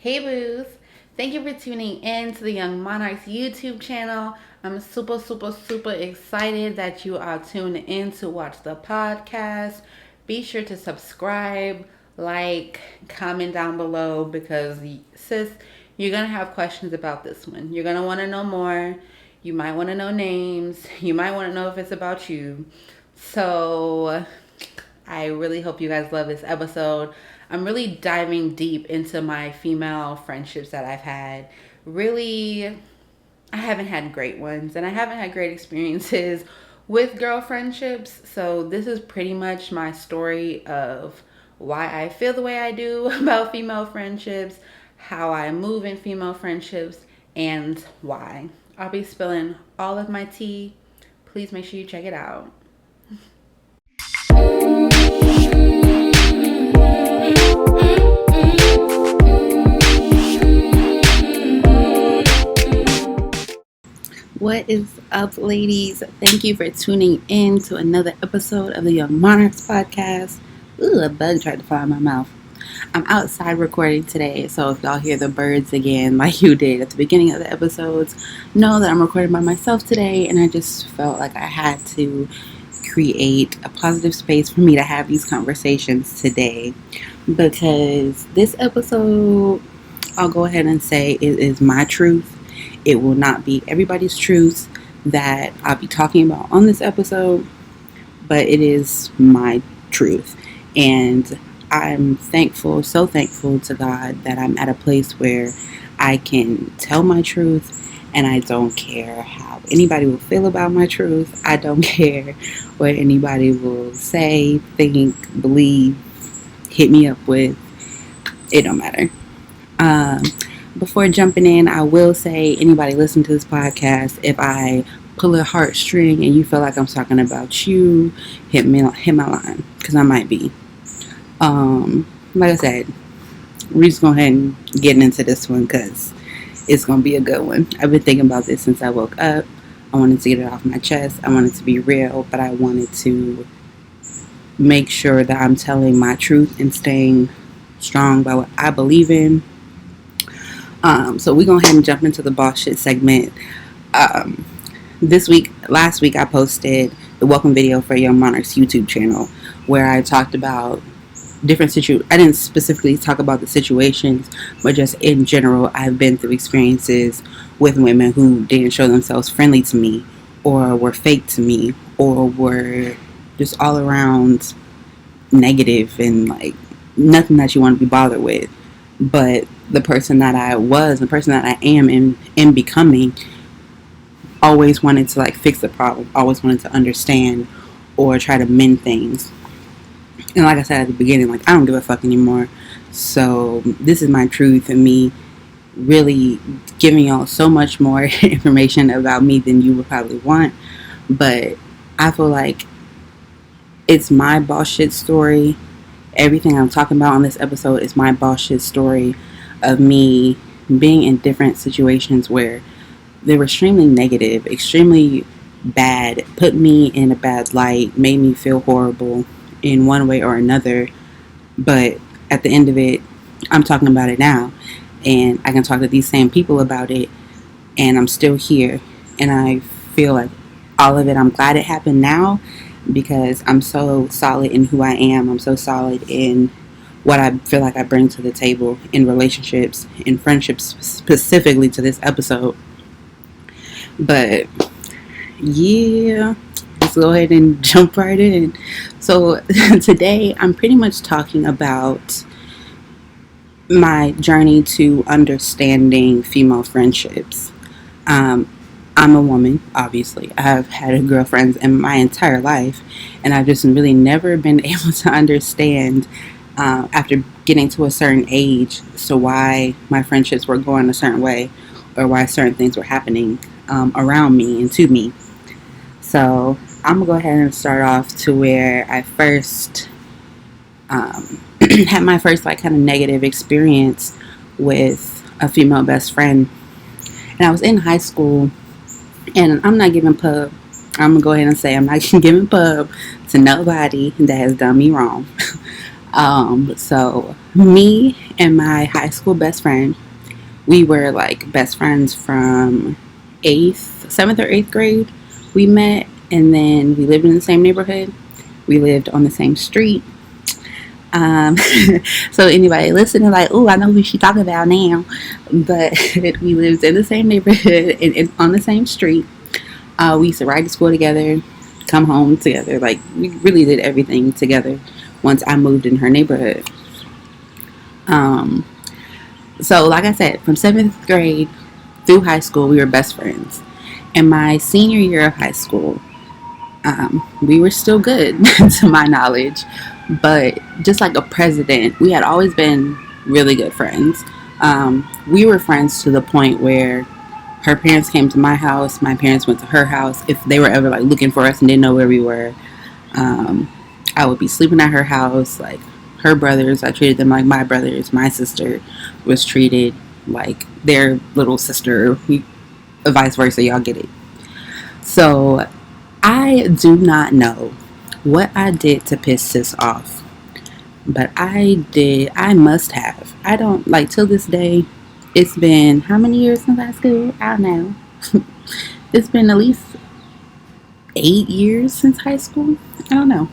Hey Booth, thank you for tuning in to the Young Monarchs YouTube channel. I'm super excited that you are tuned in to watch the podcast. Be sure to subscribe, like, comment down below because sis, you're gonna have questions about this one. You're gonna want to know more. You might want to know names. You might want to know if it's about you. So I really hope you guys love this episode. I'm really diving deep into my female friendships that I've had. Really, I haven't had great ones and I haven't had great experiences with girl friendships. So, this is pretty much my story of why I feel the way I do about female friendships, how I move in female friendships, and why. I'll be spilling all of my tea. Please make sure you check it out. What is up, ladies? Thank you for tuning in to another episode of the Young Monarchs podcast. Ooh, a bug tried to fly in my mouth. I'm outside recording today, so if y'all hear the birds again like you did at the beginning of the episodes, know that I'm recording by myself today, and I just felt like I had to create a positive space for me to have these conversations today, because this episode, I'll go ahead and say, it is my truth. It will not be everybody's truth that I'll be talking about on this episode, but it is my truth. And I'm thankful, so thankful to God that I'm at a place where I can tell my truth, and I don't care how anybody will feel about my truth. I don't care what anybody will say, think, believe, hit me up with. It don't matter. Before jumping in, I will say, anybody listen to this podcast, if I pull a heartstring and you feel like I'm talking about you, hit my line, because I might be. Like I said, we're just going ahead and getting into this one because it's going to be a good one. I've been thinking about this since I woke up. I wanted to get it off my chest. I wanted to be real, but I wanted to make sure that I'm telling my truth and staying strong by what I believe in. So we're going to go ahead and jump into the boss shit segment. Last week I posted the welcome video for Young Monarchs YouTube channel where I talked about different I didn't specifically talk about the situations, but just in general, I've been through experiences with women who didn't show themselves friendly to me, or were fake to me, or were just all around negative and like nothing that you want to be bothered with. But the person that I was, the person that I am in becoming, always wanted to like fix the problem, always wanted to understand or try to mend things. And like I said at the beginning, like, I don't give a fuck anymore. So this is my truth, and me really giving y'all so much more information about me than you would probably want. But I feel like it's my boss shit story. Everything I'm talking about on this episode is my boss shit story of me being in different situations where they were extremely negative, extremely bad, put me in a bad light, made me feel horrible in one way or another. But at the end of it, I'm talking about it now, and I can talk to these same people about it, and I'm still here. And I feel like all of it, I'm glad it happened now, because I'm so solid in who I am. I'm so solid in what I feel like I bring to the table in relationships, in friendships, specifically to this episode. But yeah, let's go ahead and jump right in. So today I'm pretty much talking about my journey to understanding female friendships. I'm a woman, obviously. I've had girlfriends in my entire life, and I've just really never been able to understand after getting to a certain age, so why my friendships were going a certain way, or why certain things were happening around me and to me. So I'm gonna go ahead and start off to where I first had my first like kind of negative experience with a female best friend. And I was in high school, and I'm not giving pub. I'm gonna go ahead and say I'm not giving pub to nobody that has done me wrong. So me and my high school best friend, we were like best friends from seventh or eighth grade. We met, and then we lived in the same neighborhood. We lived on the same street. Um, so anybody listening, like, oh, I know who she talking about now. But we lived in the same neighborhood and on the same street. We used to ride to school together, come home together. Like, we really did everything together once I moved in her neighborhood. Um, so, like I said, from seventh grade through high school, we were best friends. In my senior year of high school, we were still good, to my knowledge. But just like a president, we had always been really good friends. We were friends to the point where her parents came to my house, my parents went to her house. If they were ever like looking for us and didn't know where we were, um, I would be sleeping at her house. Like her brothers, I treated them like my brothers. My sister was treated like their little sister, vice versa. Y'all get it. So I do not know what I did to piss sis off, but I did. I must have. I don't like till this day. It's been how many years since high school? I don't know. It's been at least 8 years since high school. I don't know.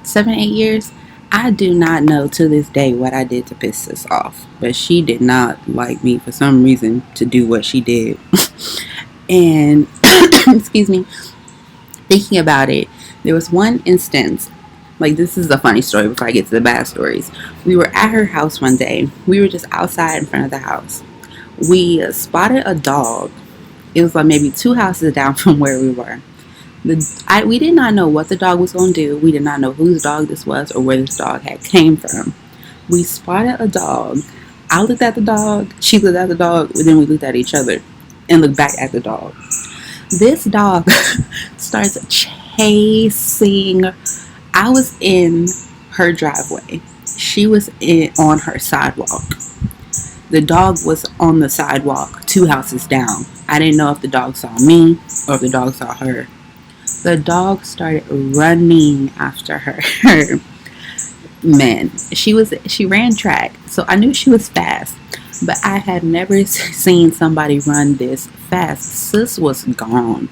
7, 8 years. I do not know to this day what I did to piss this off, but she did not like me for some reason to do what she did. And excuse me, thinking about it, there was one instance. Like, this is a funny story before I get to the bad stories. We were at her house one day. We were just outside in front of the house. We spotted a dog. It was like maybe 2 houses down from where we were. We did not know what the dog was going to do. We did not know whose dog this was or where this dog had came from. We spotted a dog. I looked at the dog. She looked at the dog. Then we looked at each other and looked back at the dog. This dog starts chasing. I was in her driveway. She was on her sidewalk. The dog was on the sidewalk 2 houses down. I didn't know if the dog saw me or if the dog saw her. The dog started running after her. Man, she ran track, so I knew she was fast, but I had never seen somebody run this fast. Sis was gone.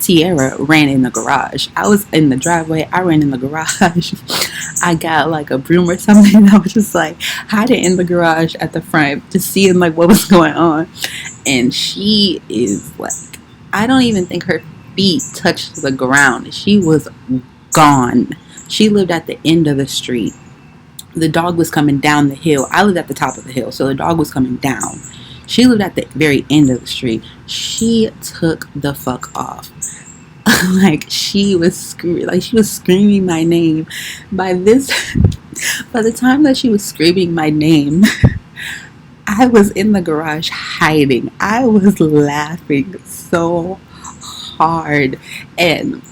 Tiara ran in the garage. I was in the driveway. I ran in the garage. I got like a broom or something. I was just like hiding in the garage at the front, just seeing like what was going on. And she is like, I don't even think her feet touched the ground. She was gone. She lived at the end of the street. The dog was coming down the hill. I lived at the top of the hill, so the dog was coming down. She lived at the very end of the street. She took the fuck off. Like she was screaming my name. By the time that she was screaming my name, I was in the garage hiding. I was laughing so hard, and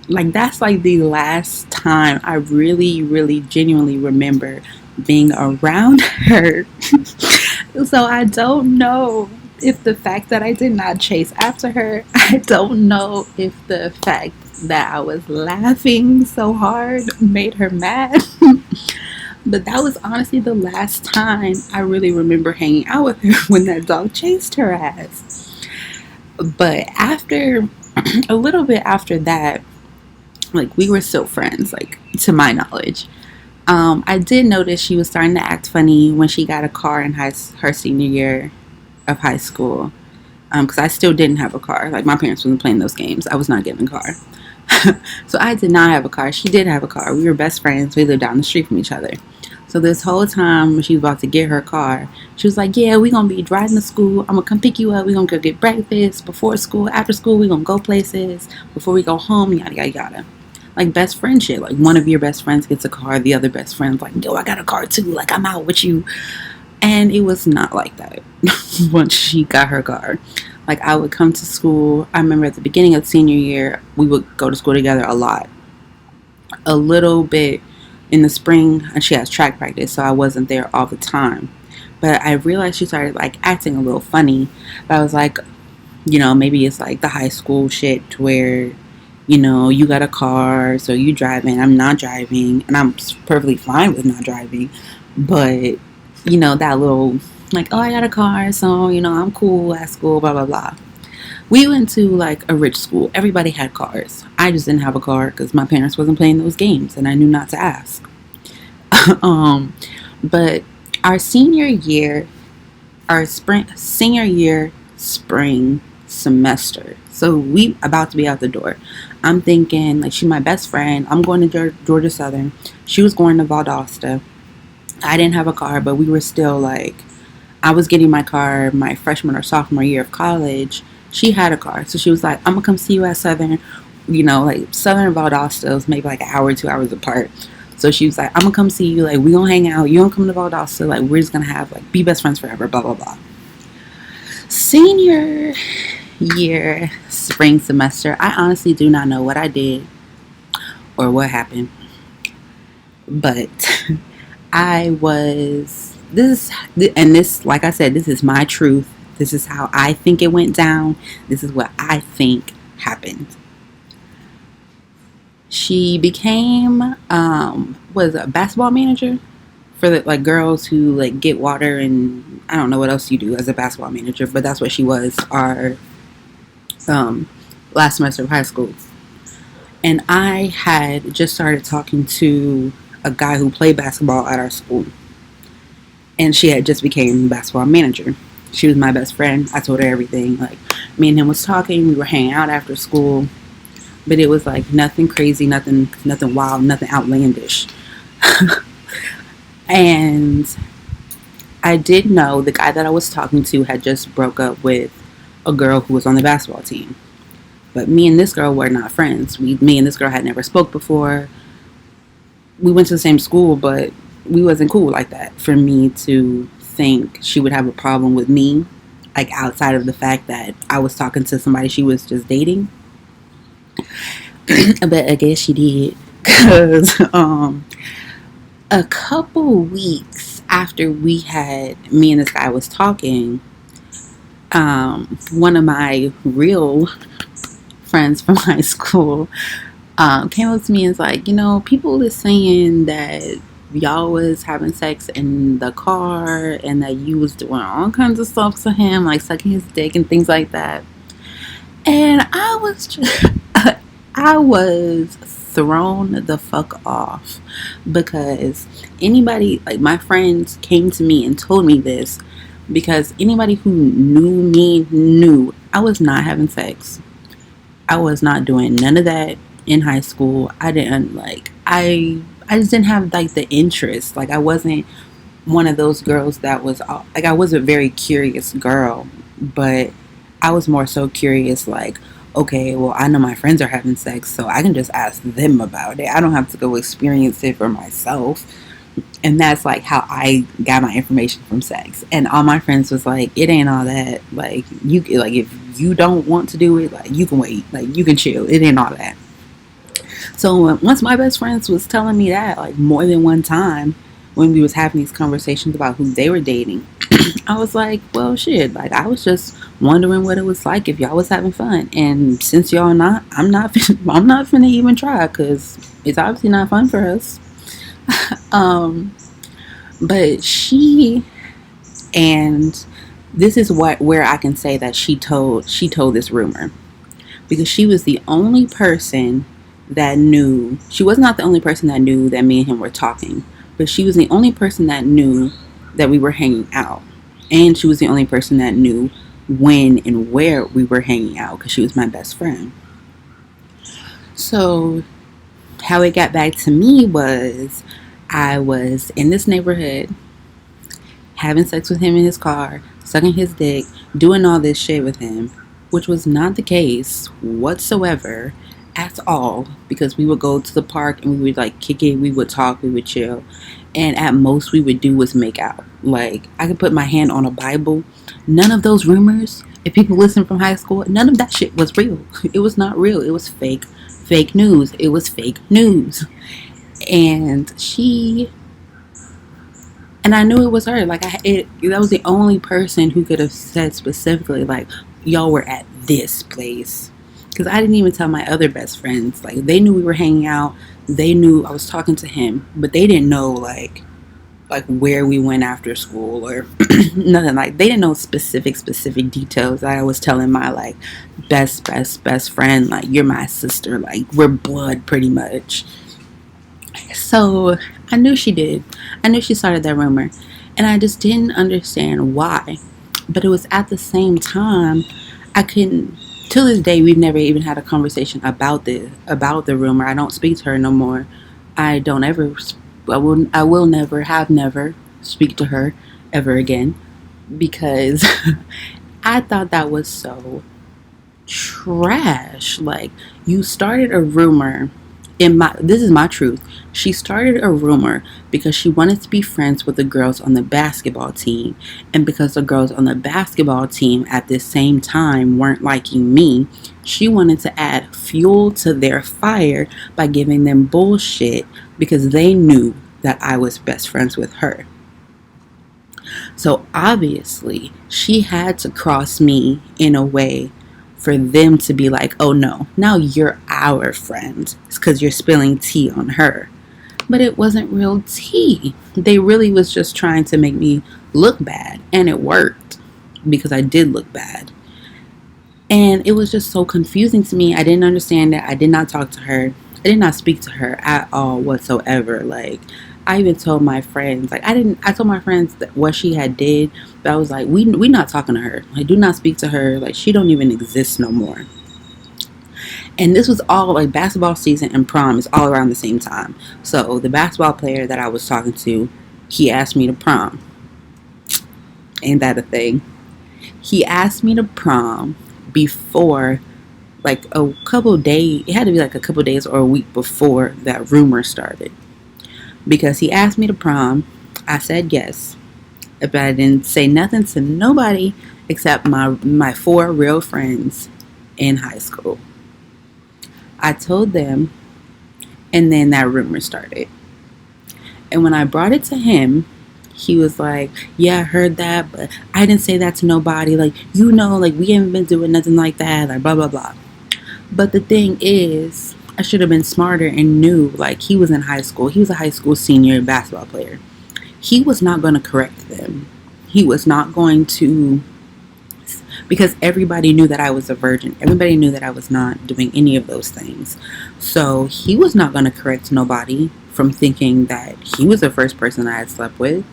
like that's like the last time I really, really genuinely remember being around her. So I don't know if the fact that I did not chase after her, I don't know if the fact that I was laughing so hard made her mad. But that was honestly the last time I really remember hanging out with her, when that dog chased her ass. But after a little bit after that, like we were still friends, like to my knowledge. I did notice she was starting to act funny when she got a car in her senior year of high school. Because I still didn't have a car. Like my parents wasn't playing those games. I was not getting a car. So I did not have a car. She did have a car. We were best friends. We lived down the street from each other. So this whole time when she was about to get her car, she was like, yeah, we're going to be driving to school. I'm going to come pick you up. We're going to go get breakfast before school. After school, we're going to go places. Before we go home, yada, yada, yada. Like best friend shit. Like one of your best friends gets a car. The other best friend's like, yo, I got a car too. Like I'm out with you. And it was not like that once she got her car. Like I would come to school. I remember at the beginning of senior year, we would go to school together a lot. A little bit in the spring, and she has track practice, so I wasn't there all the time. But I realized she started like acting a little funny. But I was like, maybe it's like the high school shit where You know, you got a car, so you driving, I'm not driving, and I'm perfectly fine with not driving. But, you know, that little, like, oh, I got a car, so, you know, I'm cool at school, blah, blah, blah. We went to like a rich school. Everybody had cars. I just didn't have a car because my parents wasn't playing those games and I knew not to ask. um, but our senior year, our senior year spring semester. So we about to be out the door. I'm thinking like she's my best friend. I'm going to Georgia Southern. She was going to Valdosta. I didn't have a car, but we were still like I was getting my car my freshman or sophomore year of college. She had a car, so she was like, "I'm gonna come see you at Southern." You know, like Southern and Valdosta was maybe like an hour, 2 hours apart. So she was like, "I'm gonna come see you. Like we gonna hang out. You gonna come to Valdosta. Like we're just gonna have like be best friends forever." Blah blah blah. Senior year spring semester, I honestly do not know what I did or what happened, but I was this and this like I said, this is my truth. This is how I think it went down. This is what I think happened. She became was a basketball manager for the like girls who like get water and I don't know what else you do as a basketball manager, but that's what she was our um last semester of high school. And I had just started talking to a guy who played basketball at our school, and she had just became basketball manager. She was my best friend. I told her everything. Like me and him was talking. We were hanging out after school, but it was like nothing crazy, nothing wild, nothing outlandish. And I did know the guy that I was talking to had just broke up with a girl who was on the basketball team. But me and this girl were not friends. Me and this girl had never spoke before. We went to the same school, but we wasn't cool like that for me to think she would have a problem with me, like outside of the fact that I was talking to somebody she was just dating. But I guess she did, because a couple weeks after me and this guy was talking, one of my real friends from high school came up to me and was like, you know, people are saying that y'all was having sex in the car and that you was doing all kinds of stuff to him, like sucking his dick and things like that. And I was just, I was thrown the fuck off, because anybody, like my friends came to me and told me this, because anybody who knew me knew I was not having sex. I was not doing none of that in high school. I didn't like I just didn't have like the interest. Like I wasn't one of those girls that was like I was a very curious girl, but I was more so curious like, okay, well I know my friends are having sex, so I can just ask them about it. I don't have to go experience it for myself. And that's like how I got my information from sex. And all my friends was like, it ain't all that. Like you like if you don't want to do it, like you can wait, like you can chill. It ain't all that. So once my best friends was telling me that like more than one time when we was having these conversations about who they were dating, I was like, well shit, like I was just wondering what it was like if y'all was having fun. And since y'all not, I'm not finna even try, because it's obviously not fun for us. But she, and this is where I can say that she told this rumor, because she was the only person that knew. She was not the only person that knew that me and him were talking, but she was the only person that knew that we were hanging out, and she was the only person that knew when and where we were hanging out, because she was my best friend. So how it got back to me was I was in this neighborhood having sex with him in his car, sucking his dick, doing all this shit with him, which was not the case whatsoever at all, because we would go to the park and we would like kick it, we would talk, we would chill, and at most we would do was make out. Like I could put my hand on a Bible. None of those rumors, if people listen from high school, none of that shit was real. It was not real. It was fake news. It was fake news. And I knew it was her. Like that was the only person who could have said specifically like, y'all were at this place. because I didn't even tell my other best friends. Like, they knew we were hanging out. They knew I was talking to him, but they didn't know like where we went after school or nothing. Like, they didn't know specific details. I was telling my like best friend, like, you're my sister, like, we're blood pretty much. So I knew she did. I knew she started that rumor, and I just didn't understand why. But it was at the same time, I couldn't. To this day, we've never even had a conversation about the rumor. I don't speak to her no more. I don't ever. I will never have never speak to her ever again, because I thought that was so trash. Like, you started a rumor. This is my truth. She started a rumor because she wanted to be friends with the girls on the basketball team, and because the girls on the basketball team at the same time weren't liking me, she wanted to add fuel to their fire by giving them bullshit because they knew that I was best friends with her. So obviously she had to cross me in a way for them to be like, oh no, now you're our friend. It's because you're spilling tea on her. But it wasn't real tea. They really was just trying to make me look bad. And it worked, because I did look bad. And it was just so confusing to me. I didn't understand it. I did not talk to her. I did not speak to her at all whatsoever. Like, I even told my friends, like, I told my friends that what she had did, but I was like, we not talking to her. Like, do not speak to her. Like, she don't even exist no more. And this was all, like, basketball season and prom is all around the same time. So the basketball player that I was talking to, he asked me to prom. Ain't that a thing? He asked me to prom before, like, a couple days. It had to be like a couple days or a week before that rumor started. Because he asked me to prom, I said yes. But I didn't say nothing to nobody except my 4 real friends in high school. I told them, and then that rumor started. And when I brought it to him, he was like, yeah, I heard that, but I didn't say that to nobody. Like, like, we haven't been doing nothing like that, like, blah, blah, blah. But the thing is, I should have been smarter and knew, like, he was in high school. He was a high school senior basketball player. He was not going to correct them. He was not going to, because everybody knew that I was a virgin. Everybody knew that I was not doing any of those things. So he was not going to correct nobody from thinking that he was the first person I had slept with.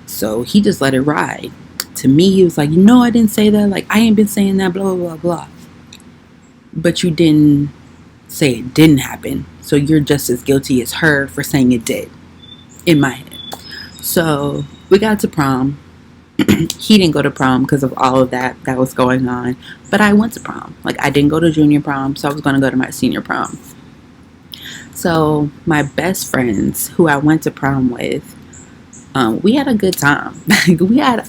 So he just let it ride. To me, he was like, no, I didn't say that. Like, I ain't been saying that, blah, blah, blah, blah. But you didn't say it didn't happen. So you're just as guilty as her for saying it did, in my head. So we got to prom. He didn't go to prom because of all of that was going on. But I went to prom. Like, I didn't go to junior prom, so I was going to go to my senior prom. So my best friends who I went to prom with, we had a good time. I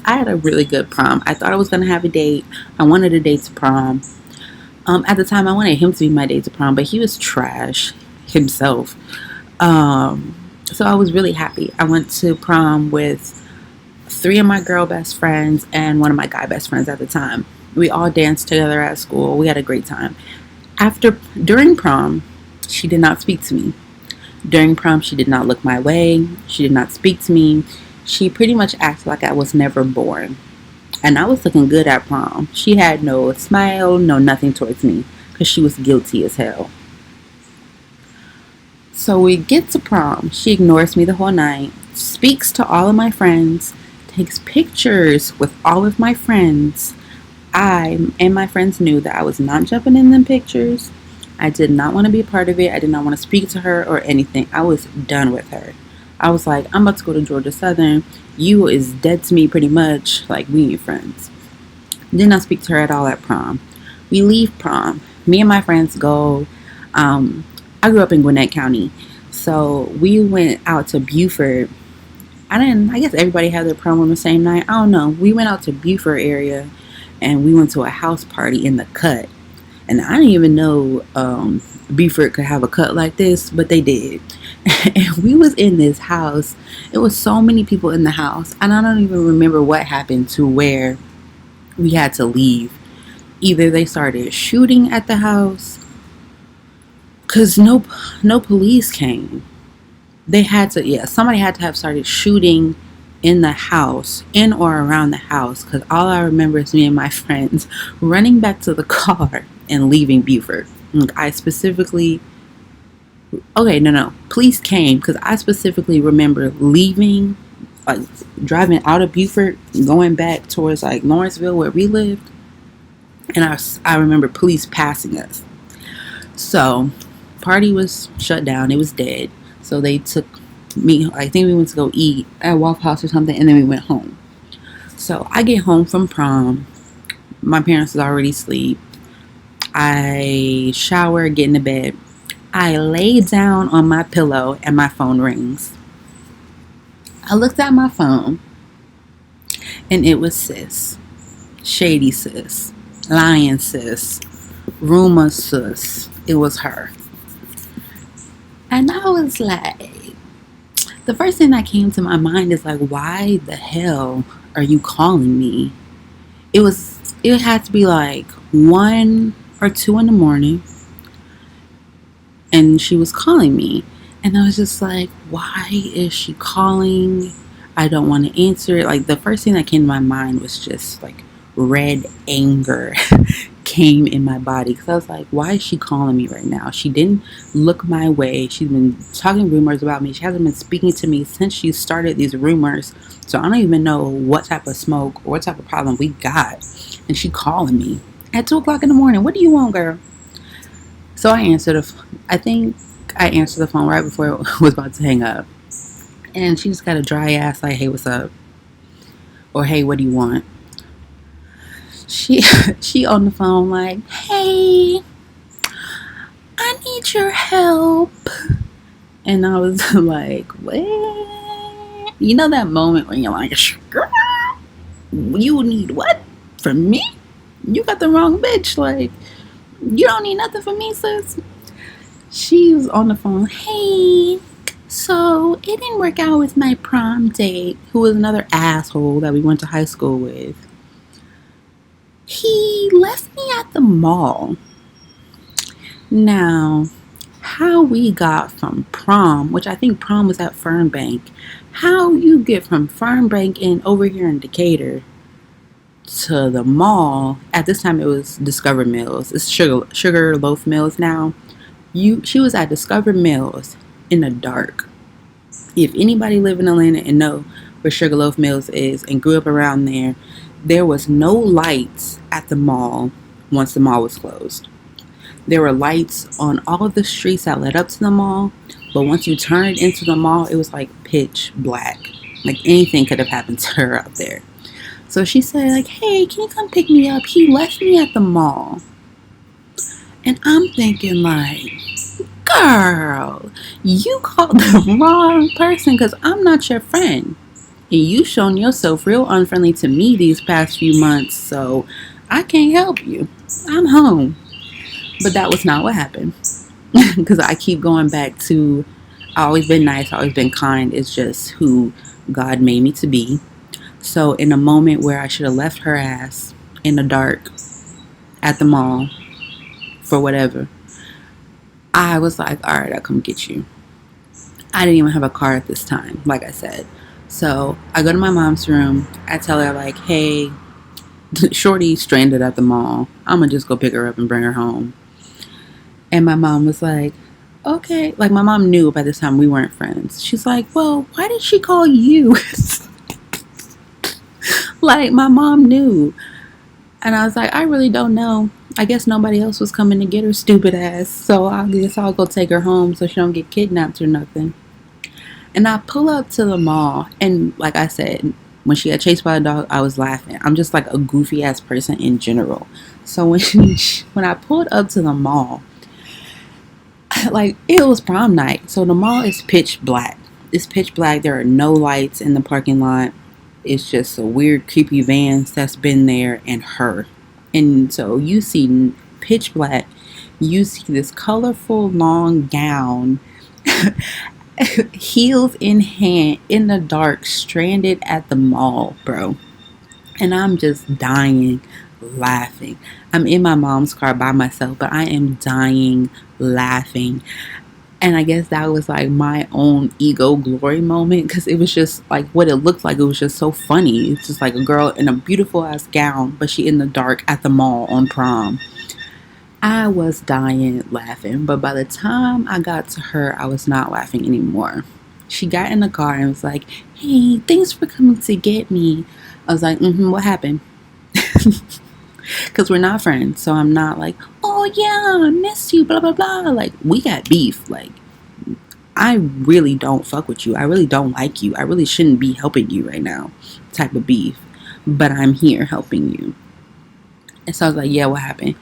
had a really good prom. I thought I was going to have a date. I wanted a date to prom. At the time, I wanted him to be my date to prom, but he was trash himself. So I was really happy. I went to prom with 3 of my girl best friends and 1 of my guy best friends at the time. We all danced together at school. We had a great time. During prom, she did not speak to me. During prom, she did not look my way. She did not speak to me. She pretty much acted like I was never born. And I was looking good at prom. She had no smile, no nothing towards me, because she was guilty as hell. So we get to prom. She ignores me the whole night, speaks to all of my friends, takes pictures with all of my friends. I and my friends knew that I was not jumping in them pictures. I did not want to be a part of it. I did not want to speak to her or anything. I was done with her. I was like, I'm about to go to Georgia Southern. You is dead to me pretty much. Like, we ain't friends. Did not speak to her at all at prom. We leave prom. Me and my friends go. I grew up in Gwinnett County. So we went out to Beaufort. I guess everybody had their prom on the same night. I don't know. We went out to Beaufort area and we went to a house party in the cut. And I didn't even know Beaufort could have a cut like this, but they did. And we was in this house. It was so many people in the house. And I don't even remember what happened to where we had to leave. Either they started shooting at the house, because no police came. They had to, yeah, somebody had to have started shooting in the house, in or around the house, because all I remember is me and my friends running back to the car and leaving Buford. I specifically, okay, no, police came, because I specifically remember leaving, like driving out of Buford, going back towards like Lawrenceville where we lived, and I remember police passing us. So party was shut down, it was dead. So they took me, I think we went to go eat at Waffle House or something, and then we went home. So I get home from prom, my parents was already asleep. I shower, get into bed. I lay down on my pillow and my phone rings. I looked at my phone and it was sis. Shady sis. Lying sis. Rumor sis. It was her. And I was like, the first thing that came to my mind is like, why the hell are you calling me? It had to be like 1 or 2 in the morning, and she was calling me, and I was just like, why is she calling? I don't want to answer it. Like, the first thing that came to my mind was just like red anger came in my body, because I was like, why is she calling me right now? She didn't look my way. She's been talking rumors about me. She hasn't been speaking to me since she started these rumors. So I don't even know what type of smoke or what type of problem we got, and she calling me at 2 o'clock in the morning. What do you want, girl? So I think I answered the phone right before it was about to hang up, and she just got a dry ass like, hey, what's up? Or, hey, what do you want? She on the phone like, hey, I need your help. And I was like, what? You know that moment when you're like, girl, you need what from me? You got the wrong bitch. Like, you don't need nothing from me, sis. She was on the phone, hey, so it didn't work out with my prom date, who was another asshole that we went to high school with. He left me at the mall. Now, how we got from prom, which I think prom was at Fernbank, how you get from Fernbank and over here in Decatur to the mall, at this time it was Discover Mills. It's Sugar Loaf Mills now. She was at Discover Mills in the dark. If anybody live in Atlanta and know where Sugar Loaf Mills is and grew up around there, there was no lights at the mall once the mall was closed. There were lights on all of the streets that led up to the mall, but once you turned into the mall, it was like pitch black. Like anything could have happened to her out there. So she said, like, hey, can you come pick me up? He left me at the mall. And I'm thinking, like, girl, you called the wrong person, because I'm not your friend. And you shown yourself real unfriendly to me these past few months, so I can't help you. I'm home. But that was not what happened. Because I keep going back to, I always been nice, I always been kind. It's just who God made me to be. So in a moment where I should have left her ass in the dark at the mall for whatever, I was like, all right, I'll come get you. I didn't even have a car at this time, like I said. So I go to my mom's room. I tell her, like, hey, Shorty stranded at the mall. I'm going to just go pick her up and bring her home. And my mom was like, okay. Like, my mom knew by this time we weren't friends. She's like, well, why did she call you? Like, my mom knew. And I was like, I really don't know. I guess nobody else was coming to get her stupid ass. So I guess I'll go take her home so she don't get kidnapped or nothing. And I pull up to the mall. And like I said, when she got chased by a dog, I was laughing. I'm just like a goofy ass person in general. So when I pulled up to the mall, like, it was prom night. So the mall is pitch black. It's pitch black. There are no lights in the parking lot. It's just a weird, creepy van that's been there and her. And so you see pitch black. You see this colorful long gown, heels in hand, in the dark, stranded at the mall, bro. And I'm just dying laughing. I'm in my mom's car by myself, but I am dying laughing. And I guess that was like my own ego glory moment, because it was just like what it looked like. It was just so funny. It's just like a girl in a beautiful ass gown, but she in the dark at the mall on prom. I was dying laughing, but by the time I got to her, I was not laughing anymore. She got in the car and was like, "Hey, thanks for coming to get me." I was like, what happened? Because we're not friends, so I'm not like, "Oh yeah, I miss you, blah blah blah." Like, we got beef. Like, I really don't fuck with you. I really don't like you. I really shouldn't be helping you right now, type of beef. But I'm here helping you. And so I was like, "Yeah, what happened?"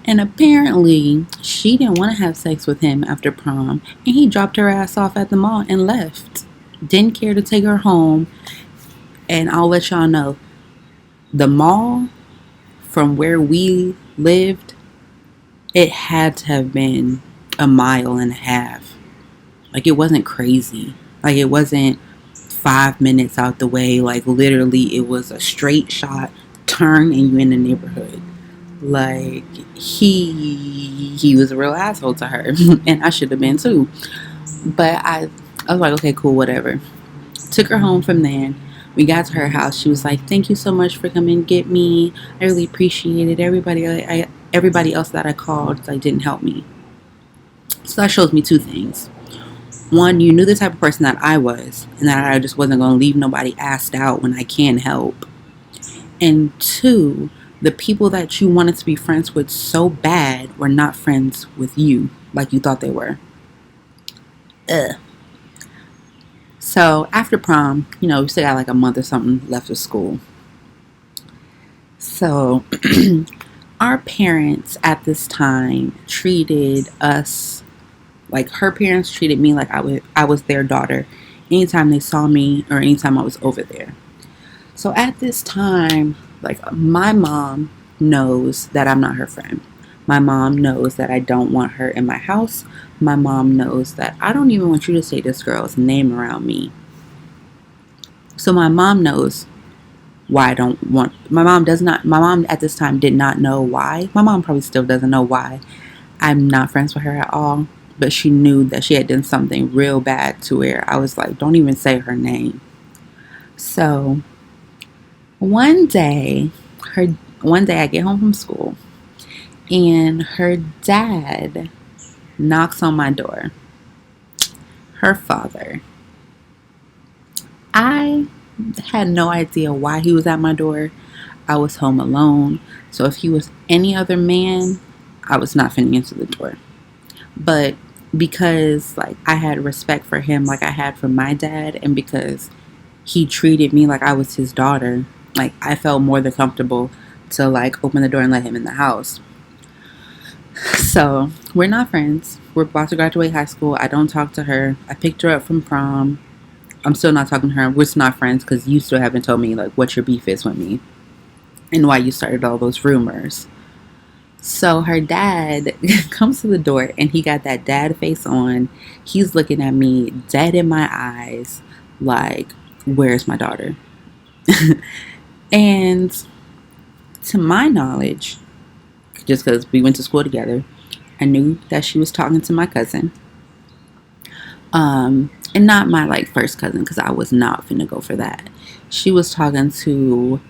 And apparently, she didn't want to have sex with him after prom, and he dropped her ass off at the mall and left. Didn't care to take her home. And I'll let y'all know, the mall from where we lived, it had to have been a mile and a half. Like, it wasn't crazy. Like, it wasn't 5 minutes out the way. Like, literally, it was a straight shot, turn, and you in the neighborhood. Like, he was a real asshole to her. And I should have been too. But I was like, okay, cool, whatever. Took her home from there. We got to her house. She was like, "Thank you so much for coming to get me. I really appreciate it. Everybody else that I called, like, didn't help me." So that shows me two things. One, you knew the type of person that I was, and that I just wasn't going to leave nobody assed out when I can help. And two, the people that you wanted to be friends with so bad were not friends with you like you thought they were. Ugh. So after prom, we still got like a month or something left of school. So our parents at this time treated us, like her parents treated me like I was their daughter anytime they saw me or anytime I was over there. So at this time, like, my mom knows that I'm not her friend. My mom knows that I don't want her in my house. My mom knows that I don't even want you to say this girl's name around me. So my mom knows why I don't want. My mom at this time did not know why. My mom probably still doesn't know why I'm not friends with her at all. But she knew that she had done something real bad to where I was like, don't even say her name. So one day I get home from school and her dad knocks on my door. Her father. I had no idea why he was at my door. I was home alone. So if he was any other man, I was not finna answer the door. But because, like, I had respect for him like I had for my dad, and because he treated me like I was his daughter, like, I felt more than comfortable to, like, open the door and let him in the house. So we're not friends. We're about to graduate high school. I don't talk to her. I picked her up from prom. I'm still not talking to her. We're still not friends because you still haven't told me, like, what your beef is with me and why you started all those rumors. So her dad comes to the door and he got that dad face on. He's looking at me dead in my eyes like, where's my daughter? And to my knowledge, just because we went to school together, I knew that she was talking to my cousin. And not my, like, first cousin, because I was not finna go for that. She was talking to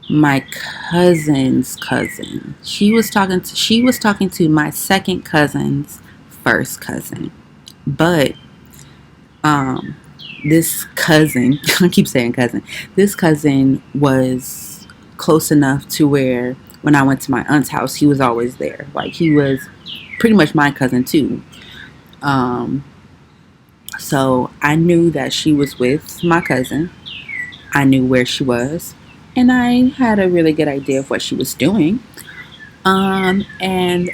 my cousin's cousin. She was talking to my second cousin's first cousin. But this cousin, I keep saying cousin, this cousin was close enough to where when I went to my aunt's house, he was always there. Like, he was pretty much my cousin too. So I knew that she was with my cousin. I knew where she was. And I had a really good idea of what she was doing. And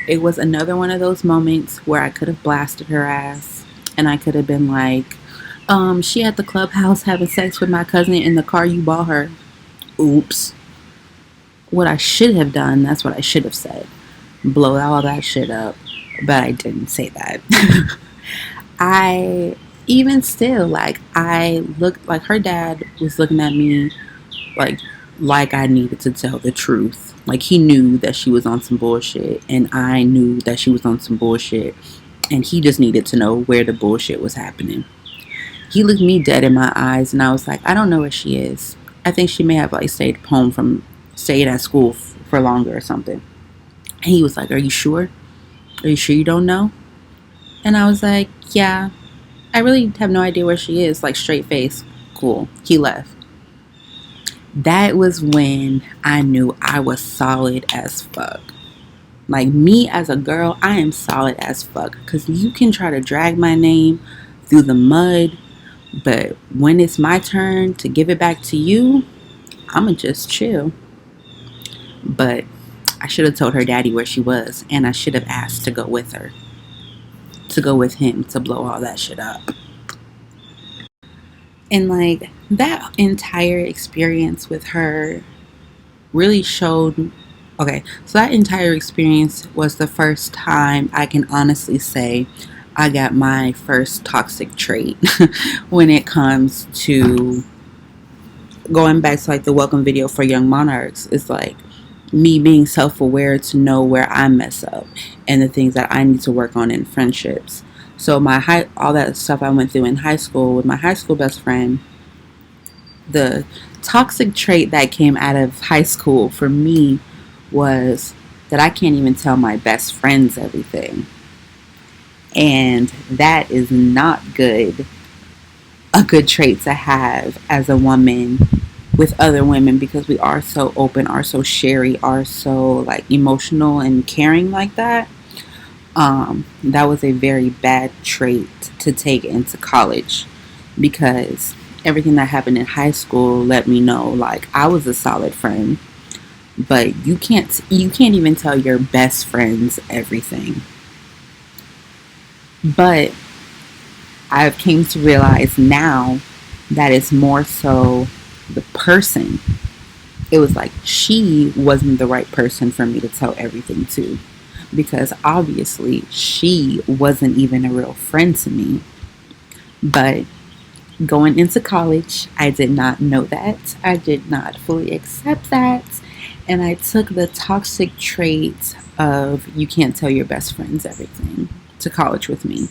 it was another one of those moments where I could have blasted her ass. And I could have been like, she at the clubhouse having sex with my cousin in the car you bought her. Oops. What I should have done, that's what I should have said. Blow all that shit up. But I didn't say that. even still, like, I looked like her dad was looking at me like, like I needed to tell the truth. Like he knew that she was on some bullshit, and I knew that she was on some bullshit, and he just needed to know where the bullshit was happening. He looked me dead in my eyes, and I was like, I don't know where she is. I think she may have like stayed at school for longer or something. And he was like, Are you sure? Are you sure you don't know? And I was like, yeah, I really have no idea where she is. Like straight face. Cool. He left. That was when I knew I was solid as fuck. Like me as a girl, I am solid as fuck. Because you can try to drag my name through the mud, but when it's my turn to give it back to you, I'ma just chill. But I should have told her daddy where she was, and I should have asked to go with her. To go with him to blow all that shit up. And like that entire experience with her really showed. Okay, so that entire experience was the first time I can honestly say I got my first toxic trait when it comes to going back to like the welcome video for young monarchs. It's like me being self-aware to know where I mess up and the things that I need to work on in friendships. So all that stuff I went through in high school with my high school best friend, the toxic trait that came out of high school for me was that I can't even tell my best friends everything. And that is not good. A good trait to have as a woman with other women, because we are so open, are so sherry, are so like emotional and caring like that. That was a very bad trait to take into college, because everything that happened in high school let me know like I was a solid friend, but you can't even tell your best friends everything. But I've came to realize now that it's more so the person. It was like she wasn't the right person for me to tell everything to, because obviously she wasn't even a real friend to me. But going into college, I did not know that. I did not fully accept that. And I took the toxic trait of you can't tell your best friends everything to college with me.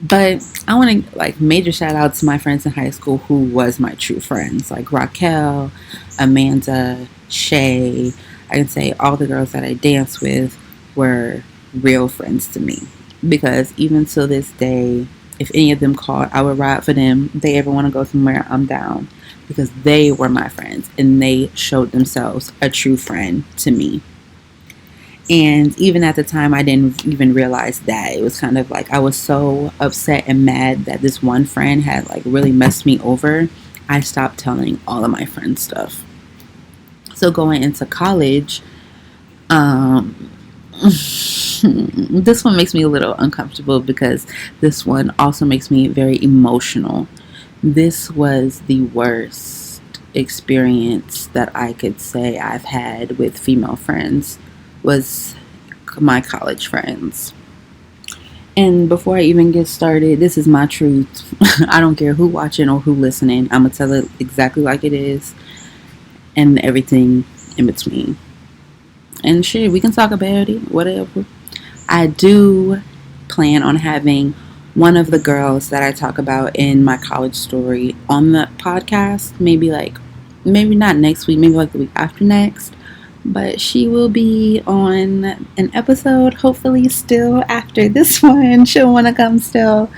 But I want to like major shout out to my friends in high school who was my true friends, like Raquel, Amanda, Shay. I can say all the girls that I danced with were real friends to me, because even to this day, if any of them called, I would ride for them. If they ever want to go somewhere, I'm down, because they were my friends and they showed themselves a true friend to me. And even at the time, I didn't even realize that. It was kind of like I was so upset and mad that this one friend had like really messed me over. I stopped telling all of my friends stuff. So going into college, this one makes me a little uncomfortable, because this one also makes me very emotional. This was the worst experience that I could say I've had with female friends, was my college friends. And before I even get started, this is my truth. I don't care who watching or who listening. I'm gonna tell it exactly like it is, and everything in between. And shit, we can talk about it, whatever. I do plan on having one of the girls that I talk about in my college story on the podcast. Maybe not next week, maybe like the week after next. But she will be on an episode, hopefully still after this one. She'll want to come still.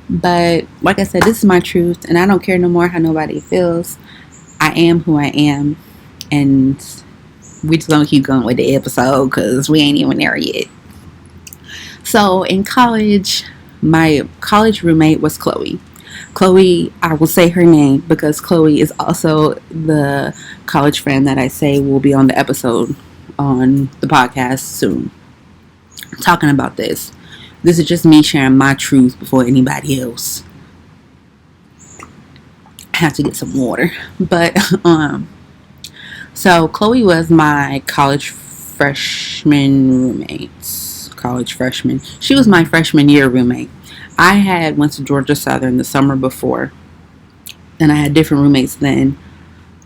But like I said, this is my truth, and I don't care no more how nobody feels. I am who I am, and we just gonna keep going with the episode because we ain't even there yet. So in college, my college roommate was Chloe. Chloe, I will say her name because Chloe is also the college friend that I say will be on the episode on the podcast soon. Talking about this. This is just me sharing my truth before anybody else. I have to get some water. But, so Chloe was my college freshman roommate. College freshman. She was my freshman year roommate. I had went to Georgia Southern the summer before, and I had different roommates then.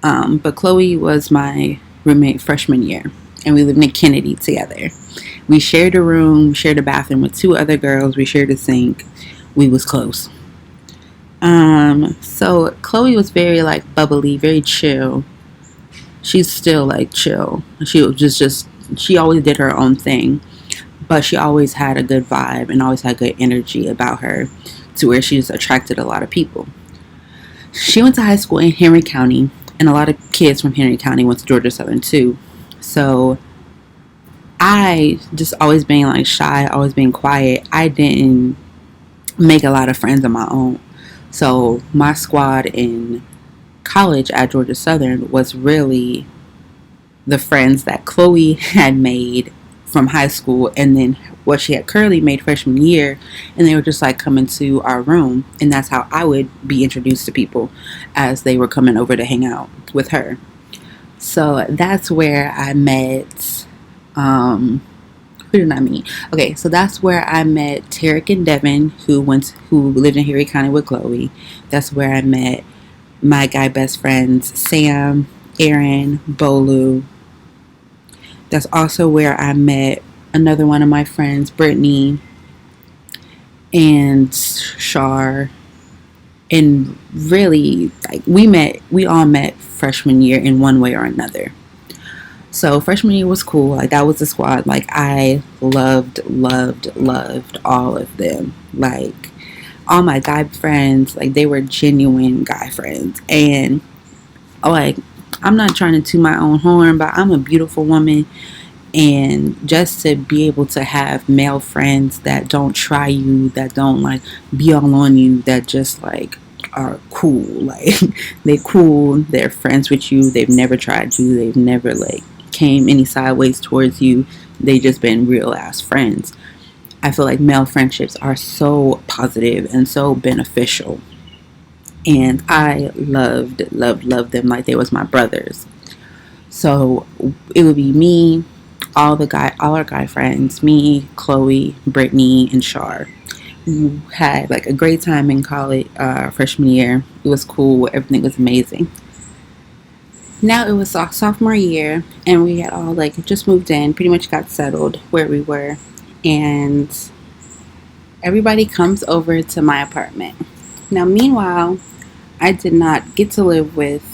But Chloe was my roommate freshman year, and we lived in Kennedy together. We shared a room, shared a bathroom with two other girls. We shared a sink. We was close. So Chloe was very like bubbly, very chill. She's still like chill. She was just she always did her own thing, but she always had a good vibe and always had good energy about her, to where she just attracted a lot of people. She went to high school in Henry County, and a lot of kids from Henry County went to Georgia Southern too. So I just always being like shy, always being quiet. I didn't make a lot of friends on my own. So my squad in college at Georgia Southern was really the friends that Chloe had made from high school, and then what she had currently made freshman year, and they were just like coming to our room, and that's how I would be introduced to people as they were coming over to hang out with her. So that's where I met who did I meet? Okay, so that's where I met Tarek and Devin, who lived in Harry County with Chloe. That's where I met my guy best friends Sam, Aaron, Bolu. That's also where I met another one of my friends, Brittany and Shar. And really, like we all met freshman year in one way or another. So freshman year was cool. Like that was the squad. Like I loved all of them. Like all my guy friends, like they were genuine guy friends. And like I'm not trying to toot my own horn, but I'm a beautiful woman, and just to be able to have male friends that don't try you, that don't like be all on you, that just like are cool. Like they cool, they're friends with you, they've never tried you, they've never like came any sideways towards you, they just been real ass friends. I feel like male friendships are so positive and so beneficial, and I loved them like they was my brothers. So it would be me, all our guy friends, me, Chloe, Brittany, and Shar. We had like a great time in college, freshman year. It was cool. Everything was amazing. Now it was sophomore year, and we had all like just moved in, pretty much got settled where we were, and everybody comes over to my apartment. Now, meanwhile, I did not get to live with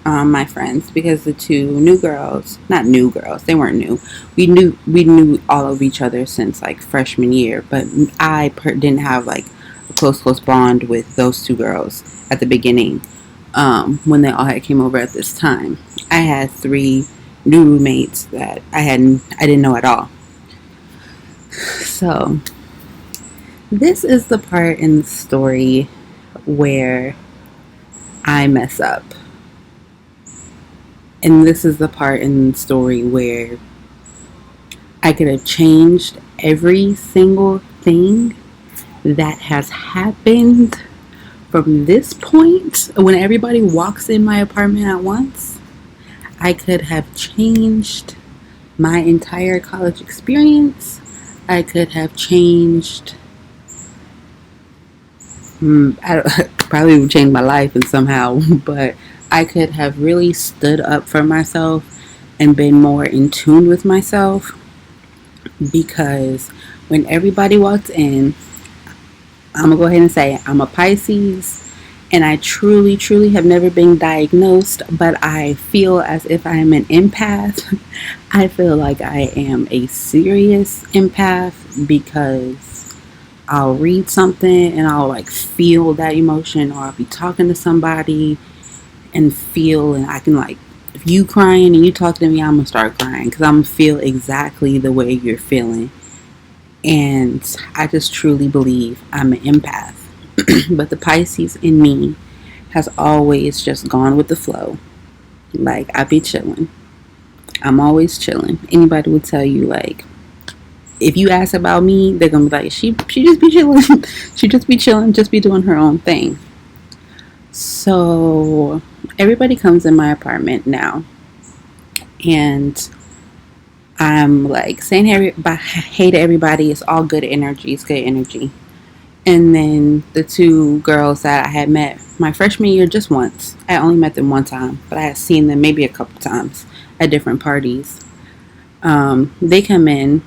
my friends because the two new girls, not new girls, they weren't new. We knew all of each other since like freshman year, but didn't have like a close bond with those two girls at the beginning. When they all had came over at this time, I had 3 new roommates that I didn't know at all. So this is the part in the story where I mess up. And this is the part in the story where I could have changed every single thing that has happened from this point. When everybody walks in my apartment at once, I could have changed my entire college experience. I could have changed probably would change my life and somehow, but I could have really stood up for myself and been more in tune with myself, because when everybody walks in, I'm gonna go ahead and say I'm a Pisces, and I truly have never been diagnosed, but I feel as if I am an empath. I feel like I am a serious empath, because I'll read something and I'll like feel that emotion, or I'll be talking to somebody and feel, and I can like, if you crying and you talk to me, I'm gonna start crying because I'm gonna feel exactly the way you're feeling. And I just truly believe I'm an empath. But the Pisces in me has always just gone with the flow. Like I be chilling. I'm always chilling. Anybody would tell you, like, if you ask about me, they're gonna be like, she just be chilling. She just be chilling, just be doing her own thing. So everybody comes in my apartment now, and I'm like saying hey to everybody. It's all good energy. It's good energy. And then the two girls that I had met my freshman year just once. I only met them one time, but I had seen them maybe a couple times at different parties. They come in,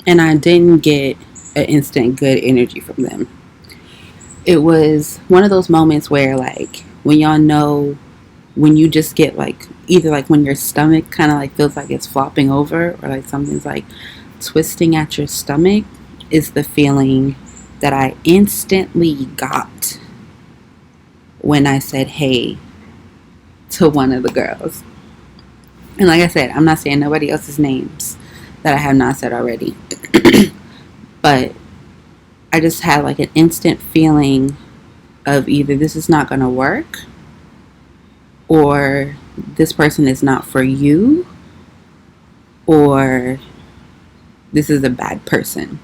and I didn't get an instant good energy from them. It was one of those moments where, like, when y'all know, when you just get like, either like when your stomach kind of like feels like it's flopping over, or like something's like twisting at your stomach, is the feeling that I instantly got when I said hey to one of the girls. And like I said, I'm not saying nobody else's names that I have not said already. But I just had like an instant feeling of either this is not going to work, or this person is not for you, or this is a bad person.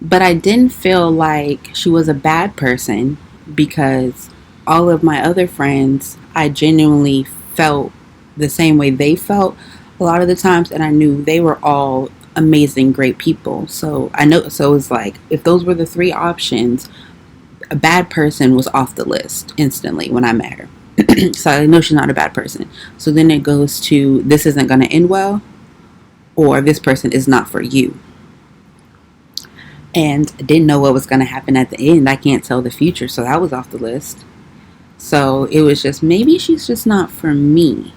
But I didn't feel like she was a bad person, because all of my other friends, I genuinely felt the same way they felt a lot of the times, and I knew they were all amazing, great people. So I know, so it's like, if those were the three options, a bad person was off the list instantly when I met her. So I know she's not a bad person. So then it goes to, this isn't going to end well, or this person is not for you. And I didn't know what was going to happen at the end. I can't tell the future, so that was off the list. So it was just, maybe she's just not for me.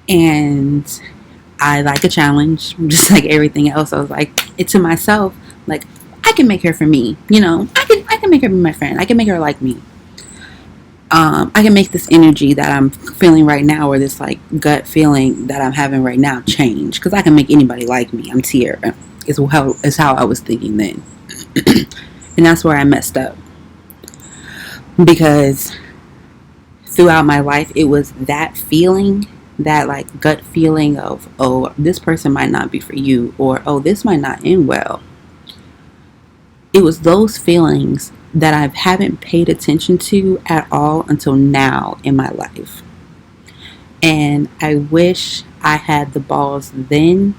And I like a challenge, just like everything else. I was like, it to myself, like, I can make her for me. You know, I can make her be my friend. I can make her like me. I can make this energy that I'm feeling right now, or this like gut feeling that I'm having right now, change. Because I can make anybody like me. I'm Tier. Is how I was thinking then. And that's where I messed up. Because throughout my life, it was that feeling, that like gut feeling of, oh, this person might not be for you, or oh, this might not end well. It was those feelings that I haven't paid attention to at all until now in my life. And I wish I had the balls then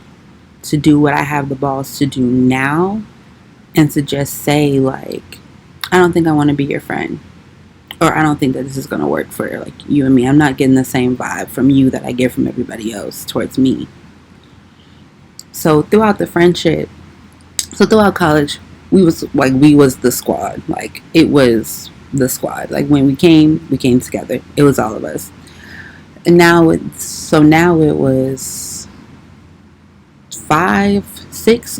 to do what I have the balls to do now, and to just say, like, I don't think I want to be your friend, or I don't think that this is going to work for like you and me. I'm not getting the same vibe from you that I get from everybody else towards me. So throughout the friendship, so throughout college, we was the squad. Like, it was the squad. Like, when we came together. It was all of us. And now it was 5 or 6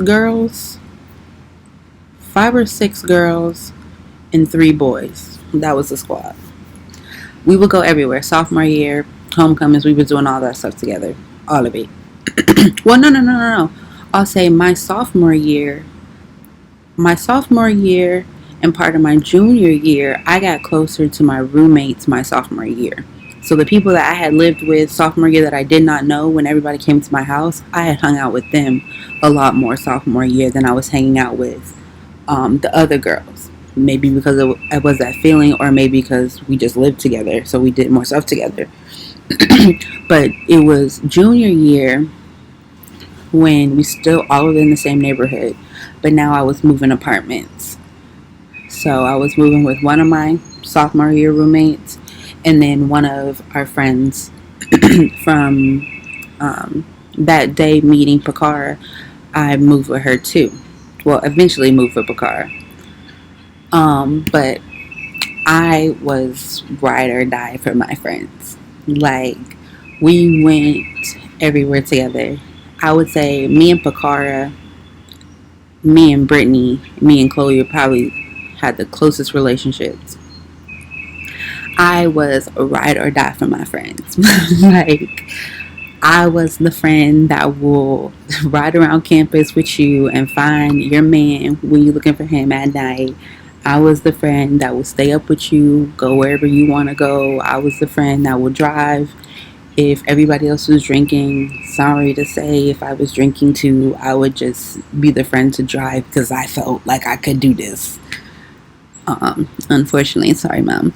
girls and 3 boys. That was the squad. We would go everywhere. Sophomore year, homecomings, we were doing all that stuff together. All of it. Well, no. I'll say my sophomore year and part of my junior year, I got closer to my roommates my sophomore year. So the people that I had lived with sophomore year that I did not know, when everybody came to my house, I had hung out with them a lot more sophomore year than I was hanging out with the other girls. Maybe because it was that feeling, or maybe because we just lived together, so we did more stuff together. But it was junior year when we still all lived in the same neighborhood, but now I was moving apartments. So I was moving with one of my sophomore year roommates, and then one of our friends from that day meeting Pakara, I moved with her too. Well, eventually moved with Pakara. But I was ride or die for my friends. Like, we went everywhere together. I would say me and Pakara, me and Brittany, me and Chloe probably had the closest relationships. I was a ride or die for my friends. Like, I was the friend that will ride around campus with you and find your man when you're looking for him at night. I was the friend that will stay up with you, go wherever you want to go. I was the friend that will drive if everybody else was drinking. Sorry to say, if I was drinking too, I would just be the friend to drive because I felt like I could do this. Unfortunately, sorry, Mom.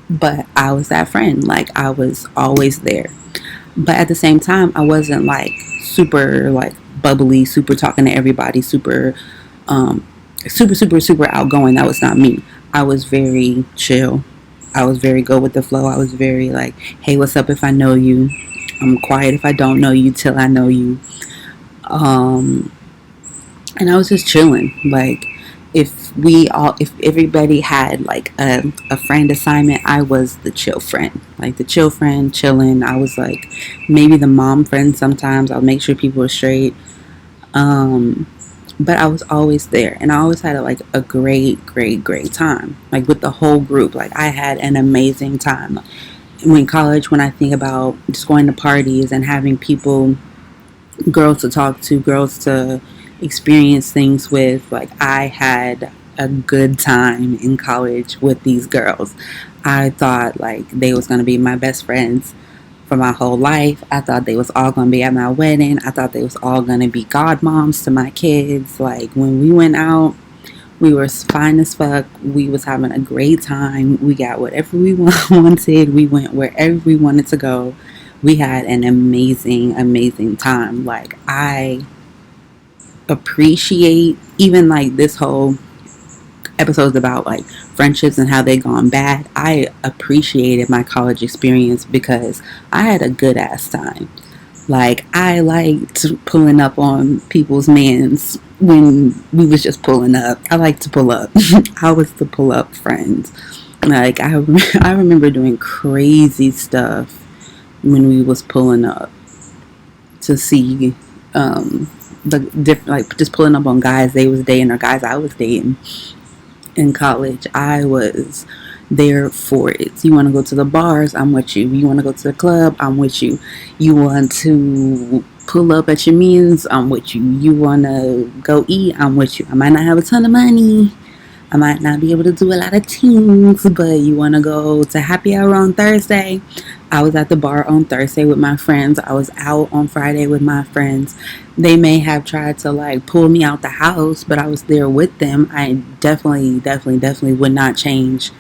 But I was that friend. Like, I was always there. But at the same time, I wasn't like super like bubbly, super talking to everybody, super Super, super, super outgoing. That was not me. I was very chill. I was very go with the flow. I was very like, hey, what's up if I know you? I'm quiet if I don't know you till I know you. Um, and I was just chilling. Like, if everybody had like a friend assignment, I was the chill friend. Like the chill friend, chilling. I was like maybe the mom friend sometimes. I'll make sure people were straight. Um, but I was always there, and I always had a great, great, great time. Like with the whole group, like I had an amazing time. When college, when I think about just going to parties and having people, girls to talk to, girls to experience things with, like I had a good time in college with these girls. I thought like they was gonna be my best friends for my whole life. I thought they was all gonna be at my wedding. I thought they was all gonna be godmoms to my kids. Like when we went out, we were fine as fuck. We was having a great time. We got whatever we wanted. We went wherever we wanted to go. We had an amazing, amazing time. Like I appreciate even like this whole episodes about like friendships and how they gone bad. I appreciated my college experience because I had a good ass time. Like I liked pulling up on people's mans when we was just pulling up. I like to pull up. I was the pull up friend. Like I remember doing crazy stuff when we was pulling up to see the different, like just pulling up on guys they was dating or guys I was dating in college. I was there for it. You want to go to the bars, I'm with you. You want to go to the club, I'm with you. You want to pull up at your means, I'm with you. You want to go eat, I'm with you. I might not have a ton of money, I might not be able to do a lot of things, but you want to go to happy hour on Thursday? I was at the bar on Thursday with my friends. I was out on Friday with my friends. They may have tried to like pull me out the house, but I was there with them. I definitely, definitely, definitely would not change.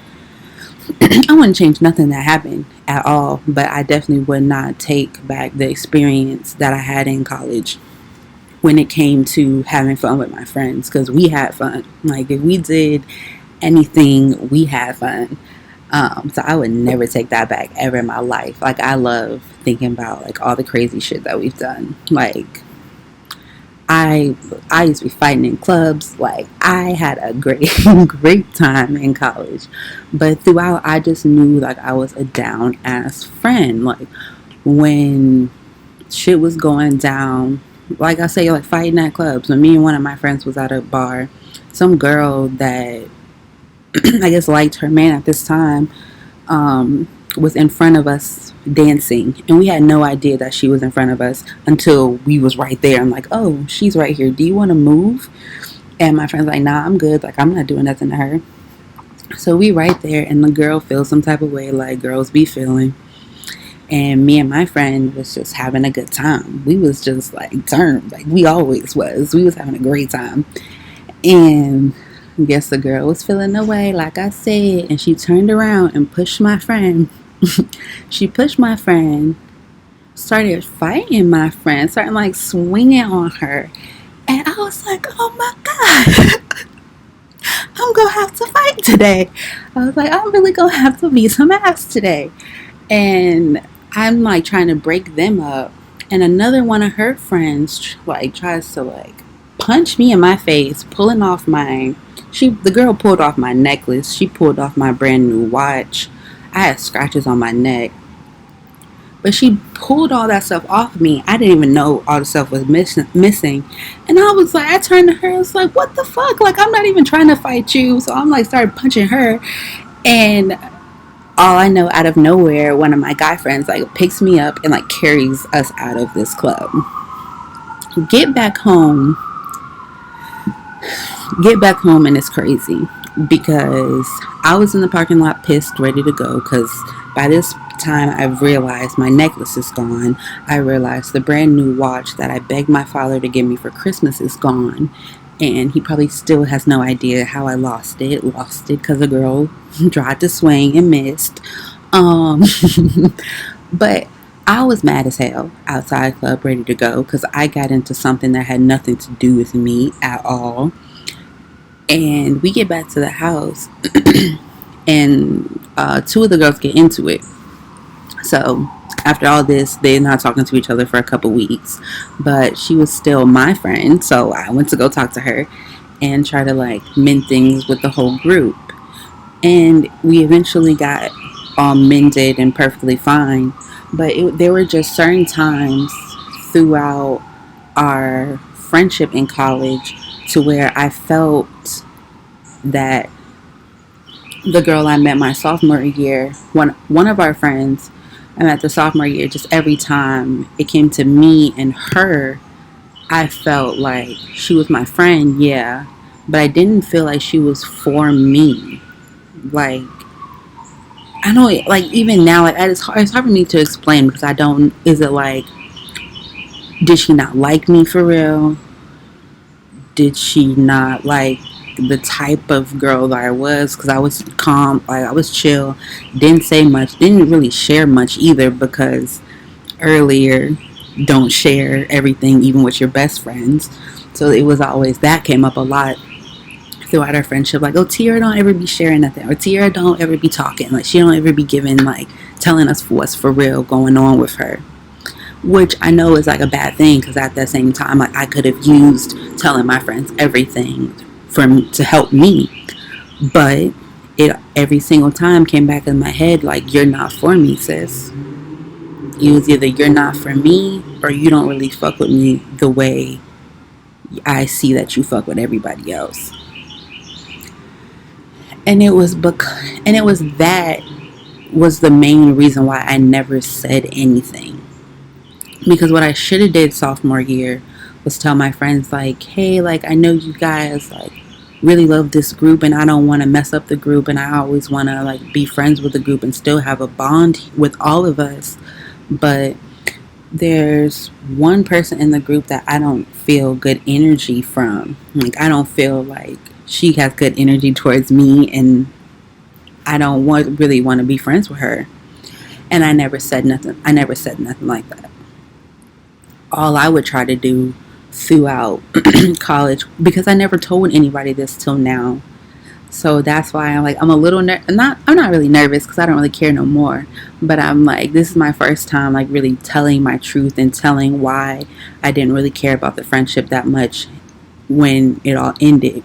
I wouldn't change nothing that happened at all, but I definitely would not take back the experience that I had in college when it came to having fun with my friends, because we had fun. Like if we did anything, we had fun. So I would never take that back ever in my life. Like I love thinking about like all the crazy shit that we've done. Like I used to be fighting in clubs. Like I had a great great time in college, but throughout I just knew like I was a down ass friend. Like when shit was going down, like I say, like fighting at clubs. When me and one of my friends was at a bar, some girl that I guess liked her man at this time was in front of us dancing, and we had no idea that she was in front of us until we was right there. I'm like, oh, she's right here. Do you want to move? And my friend's like, nah, I'm good. Like I'm not doing nothing to her. So we right there, and the girl feels some type of way, like girls be feeling. And me and my friend was just having a good time. We was just like turned, like we always was. We was having a great time. And I guess the girl was feeling away, like I said, and she turned around and pushed my friend. She pushed my friend, started fighting my friend, started like swinging on her. And I was like, oh my God, I'm gonna have to fight today. I was like, I'm really gonna have to beat some ass today. And I'm like trying to break them up. And another one of her friends like tries to like punch me in my face, pulling off the girl pulled off my necklace. She pulled off my brand new watch. I had scratches on my neck. But she pulled all that stuff off me. I didn't even know all the stuff was missing. And I was like, I turned to her. I was like, what the fuck? Like, I'm not even trying to fight you. So I'm like, started punching her. And all I know, out of nowhere, one of my guy friends like picks me up and like carries us out of this club. Get back home. Get back home, and it's crazy because I was in the parking lot pissed, ready to go, because by this time I've realized my necklace is gone. I realized the brand new watch that I begged my father to give me for Christmas is gone, and he probably still has no idea how I lost it because a girl tried to swing and missed. um but I was mad as hell outside the club, ready to go, because I got into something that had nothing to do with me at all. And we get back to the house, and two of the girls get into it. So after all this, they're not talking to each other for a couple weeks. But she was still my friend, so I went to go talk to her and try to like mend things with the whole group. And we eventually got all mended and perfectly fine. But there were just certain times throughout our friendship in college to where I felt that the girl I met my sophomore year, one of our friends I met the sophomore year, just every time it came to me and her, I felt like she was my friend, yeah, but I didn't feel like she was for me. Like, I know, like, even now, like, it's hard for me to explain because I don't, is it like, did she not like me for real? Did she not like the type of girl that I was? Because I was calm, like, I was chill, didn't say much, didn't really share much either because earlier, don't share everything, even with your best friends. So it was always that came up a lot throughout our friendship. Like, oh, Tiara don't ever be sharing nothing, or Tiara don't ever be talking. Like, she don't ever be giving, like, telling us what's for real going on with her. Which I know is like a bad thing because at the same time, like, I could have used telling my friends everything to help me, but it every single time came back in my head like, you're not for me, sis. It was either you're not for me or you don't really fuck with me the way I see that you fuck with everybody else. And it was that was the main reason why I never said anything. Because what I should have did sophomore year was tell my friends like, hey, like, I know you guys like really love this group and I don't want to mess up the group and I always want to like be friends with the group and still have a bond with all of us. But there's one person in the group that I don't feel good energy from. Like, I don't feel like she has good energy towards me and I don't really want to be friends with her. And I never said nothing. I never said nothing like that. All I would try to do throughout college, because I never told anybody this till now. So that's why I'm a little I'm not really nervous because I don't really care no more. But I'm like, this is my first time like really telling my truth and telling why I didn't really care about the friendship that much when it all ended.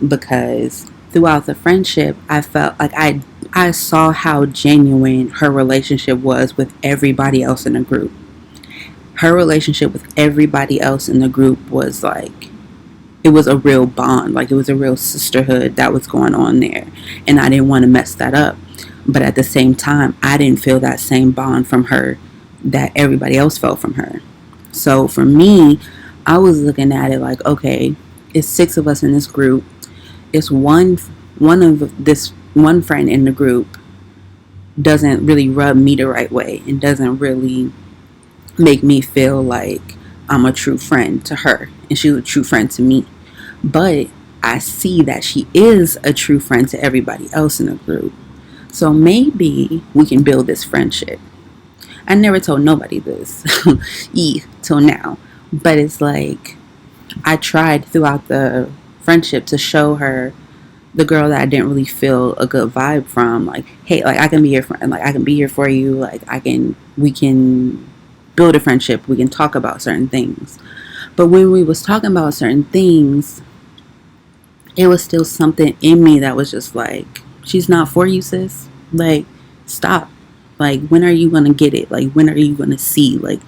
Because throughout the friendship, I felt like I saw how genuine her relationship was with everybody else in the group. Her relationship with everybody else in the group was like, it was a real bond, like it was a real sisterhood that was going on there, and I didn't want to mess that up. But at the same time, I didn't feel that same bond from her that everybody else felt from her. So for me, I was looking at it like, okay, it's 6 of us in this group. It's one of this one friend in the group doesn't really rub me the right way and doesn't really make me feel like I'm a true friend to her and she's a true friend to me. But I see that she is a true friend to everybody else in the group. So maybe we can build this friendship. I never told nobody this till now. But it's like I tried throughout the friendship to show her, the girl that I didn't really feel a good vibe from, like, hey, like, I can be your friend, like, I can be here for you, like, we can build a friendship, we can talk about certain things. But when we was talking about certain things, it was still something in me that was just like, she's not for you, sis. Like, stop. Like, when are you gonna get it? Like, when are you gonna see? Like,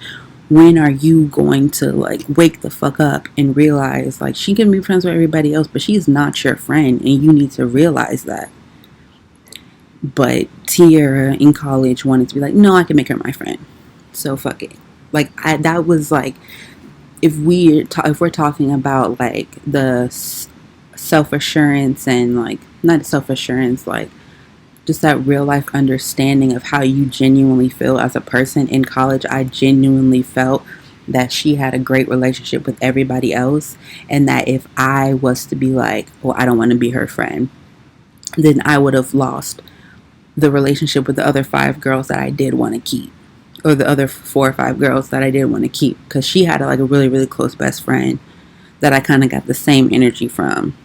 when are you going to like wake the fuck up and realize like she can be friends with everybody else, but she's not your friend, and you need to realize that. But Tiara in college wanted to be like, no, I can make her my friend, so fuck it. Like, that was like, if we're talking about like the self-assurance and like, not self-assurance, like just that real life understanding of how you genuinely feel as a person in college, I genuinely felt that she had a great relationship with everybody else, and that if I was to be like, well, I don't want to be her friend, then I would have lost the relationship with the other 5 girls that I did want to keep, or the other 4 or 5 girls that I did want to keep, because she had like a really, really close best friend that I kind of got the same energy from.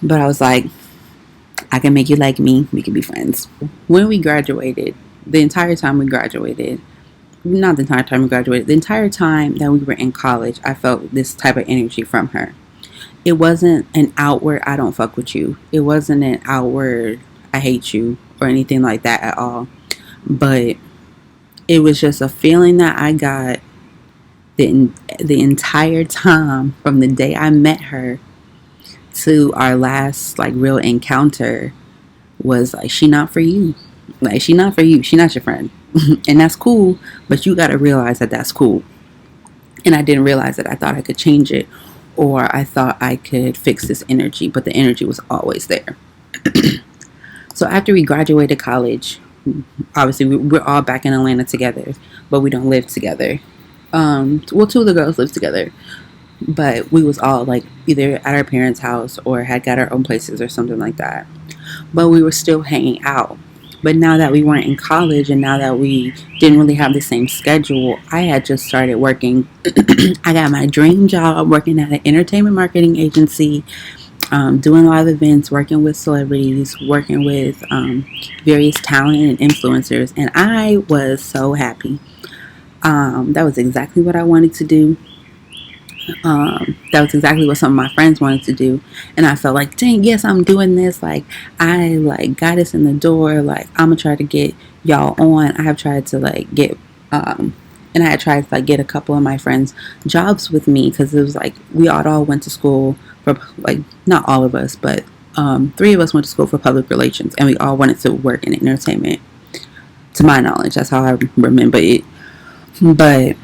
But I was like, I can make you like me. We can be friends. When we graduated, the entire time we graduated, not the entire time we graduated, the entire time that we were in college, I felt this type of energy from her. It wasn't an outward, I don't fuck with you. It wasn't an outward, I hate you, or anything like that at all. But it was just a feeling that I got the entire time from the day I met her to our last like real encounter was like, she not for you. Like, she not for you. She not your friend. And that's cool, but you got to realize that that's cool. And I didn't realize it. I thought I could change it, or I thought I could fix this energy, but the energy was always there. So after we graduated college, obviously we're all back in Atlanta together, but we don't live together. Well, two of the girls live together, but we was all like either at our parents' house or had got our own places or something like that. But we were still hanging out. But now that we weren't in college and now that we didn't really have the same schedule, I had just started working. I got my dream job working at an entertainment marketing agency, doing live events, working with celebrities, working with various talent and influencers. And I was so happy. That was exactly what I wanted to do. That was exactly what some of my friends wanted to do, and I felt like, dang, yes, I'm doing this. Like, I like got us in the door. Like, I'm gonna try to get y'all on. I have tried to like get and I had tried to like get a couple of my friends jobs with me, because it was like we all went to school for, like, not all of us, but three of us went to school for public relations, and we all wanted to work in entertainment, to my knowledge. That's how I remember it. But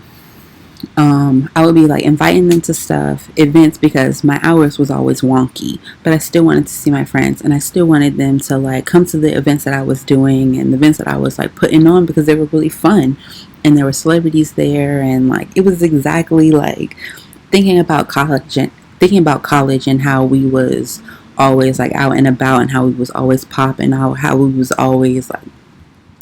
I would be like inviting them to stuff, events, because my hours was always wonky, but I still wanted to see my friends, and I still wanted them to like come to the events that I was doing and the events that I was like putting on, because they were really fun and there were celebrities there, and like it was exactly like thinking about college and how we was always like out and about, and how we was always popping, how we was always like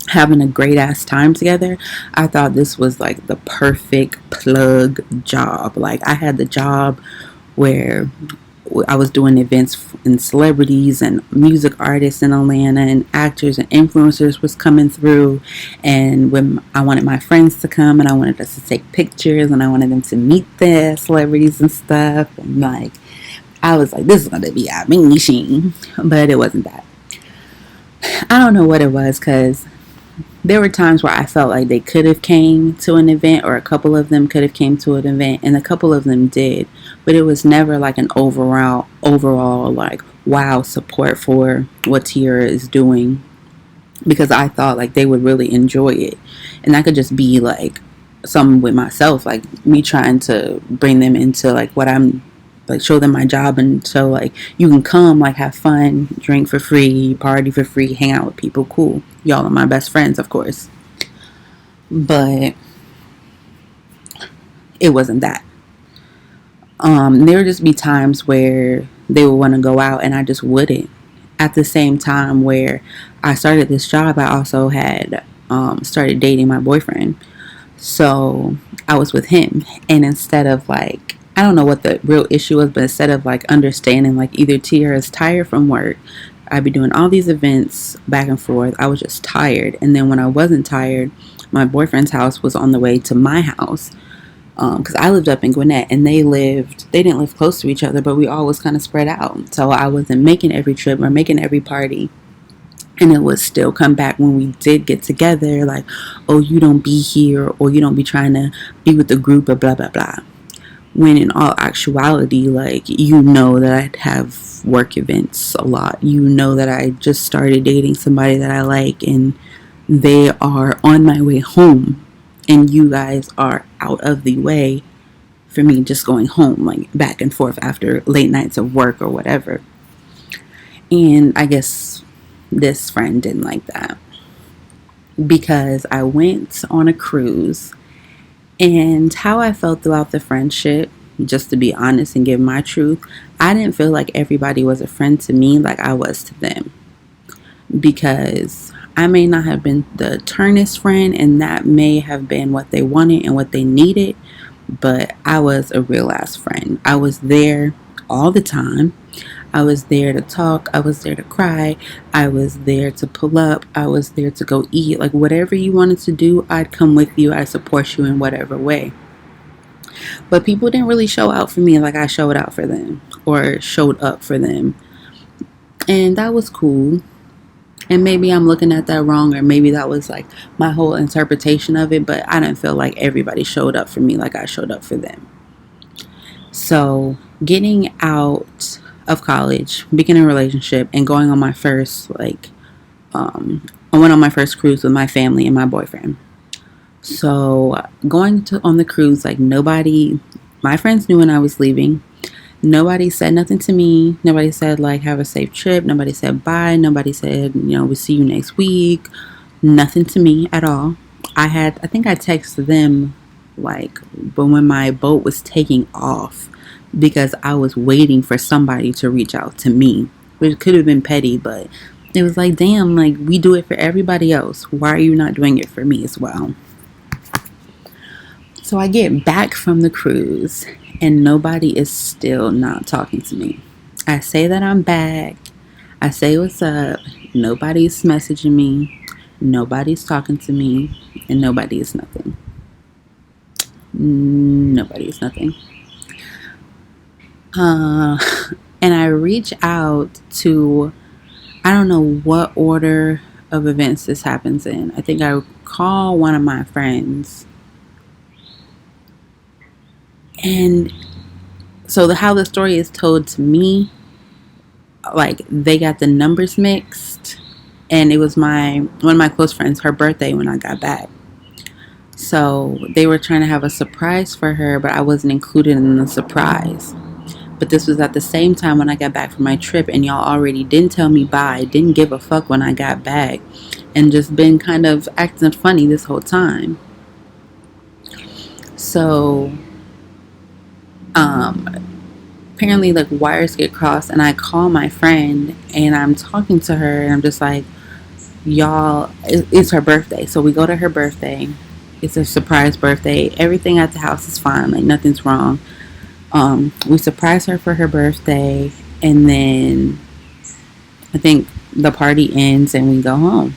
having a great ass time together. I thought this was like the perfect plug job. Like, I had the job where I was doing events and celebrities and music artists in Atlanta, and actors and influencers was coming through, and when I wanted my friends to come, and I wanted us to take pictures, and I wanted them to meet the celebrities and stuff, and like I was like, this is gonna be amazing. But it wasn't that. I don't know what it was, because there were times where I felt like they could have came to an event, or a couple of them could have came to an event, and a couple of them did, but it was never like an overall like wow support for what Tiara is doing, because I thought like they would really enjoy it, and that could just be like something with myself, like me trying to bring them into like what I'm like, show them my job, and so like you can come, like have fun, drink for free, party for free, hang out with people, cool, y'all are my best friends, of course. But it wasn't that. There would just be times where they would want to go out and I just wouldn't. At the same time where I started this job, I also had started dating my boyfriend, so I was with him, and instead of like, I don't know what the real issue was, but instead of like understanding like either Tiara is tired from work, I'd be doing all these events back and forth, I was just tired. And then when I wasn't tired, my boyfriend's house was on the way to my house, because I lived up in Gwinnett, and they didn't live close to each other, but we all was kind of spread out, so I wasn't making every trip or making every party. And it would still come back when we did get together, like, oh, you don't be here, or you don't be trying to be with the group, or blah blah blah. When in all actuality, like, you know that I have work events a lot. You know that I just started dating somebody that I like, and they are on my way home, and you guys are out of the way for me just going home, like back and forth after late nights of work or whatever. And I guess this friend didn't like that, because I went on a cruise, and how I felt throughout the friendship, just to be honest and give my truth, I didn't feel like everybody was a friend to me like I was to them, because I may not have been the turnest friend, and that may have been what they wanted and what they needed, but I was a real ass friend. I was there all the time. I was there to talk. I was there to cry. I was there to pull up. I was there to go eat. Like, whatever you wanted to do, I'd come with you. I'd support you in whatever way. But people didn't really show out for me like I showed out for them or showed up for them. And that was cool. And maybe I'm looking at that wrong, or maybe that was like my whole interpretation of it, but I didn't feel like everybody showed up for me like I showed up for them. So, getting out of college, beginning a relationship, and going on my first, I went on my first cruise with my family and my boyfriend. So, on the cruise, like, my friends knew when I was leaving. Nobody said nothing to me. Nobody said, like, have a safe trip. Nobody said bye. Nobody said, we'll see you next week. Nothing to me at all. I think I texted them, but when my boat was taking off, because I was waiting for somebody to reach out to me, which could have been petty, but it was like, damn, like, we do it for everybody else. Why are you not doing it for me as well? So I get back from the cruise, and nobody is still not talking to me. I say that I'm back. I say what's up. Nobody's messaging me. Nobody's talking to me. And nobody is nothing. Nobody is nothing. And I reach out to, I don't know what order of events this happens in. I think I call one of my friends. And so how the story is told to me, like, they got the numbers mixed, and it was one of my close friends, her birthday when I got back. So they were trying to have a surprise for her, but I wasn't included in the surprise. But this was at the same time when I got back from my trip, and y'all already didn't tell me bye, didn't give a fuck when I got back, and just been kind of acting funny this whole time. So apparently, like, wires get crossed, and I call my friend, and I'm talking to her, and I'm just like, y'all, it's her birthday. So we go to her birthday. It's a surprise birthday. Everything at the house is fine. Like, nothing's wrong. We surprise her for her birthday, and then I think the party ends and we go home.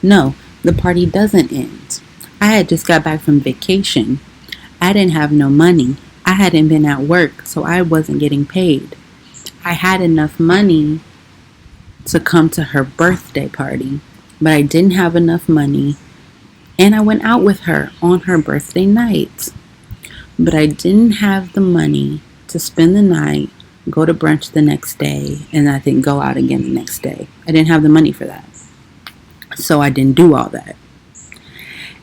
No, the party doesn't end. I had just got back from vacation. I didn't have no money. I hadn't been at work, so I wasn't getting paid. I had enough money to come to her birthday party, but I didn't have enough money, and I went out with her on her birthday night. But I didn't have the money to spend the night, go to brunch the next day, and I think go out again the next day. I didn't have the money for that. So I didn't do all that.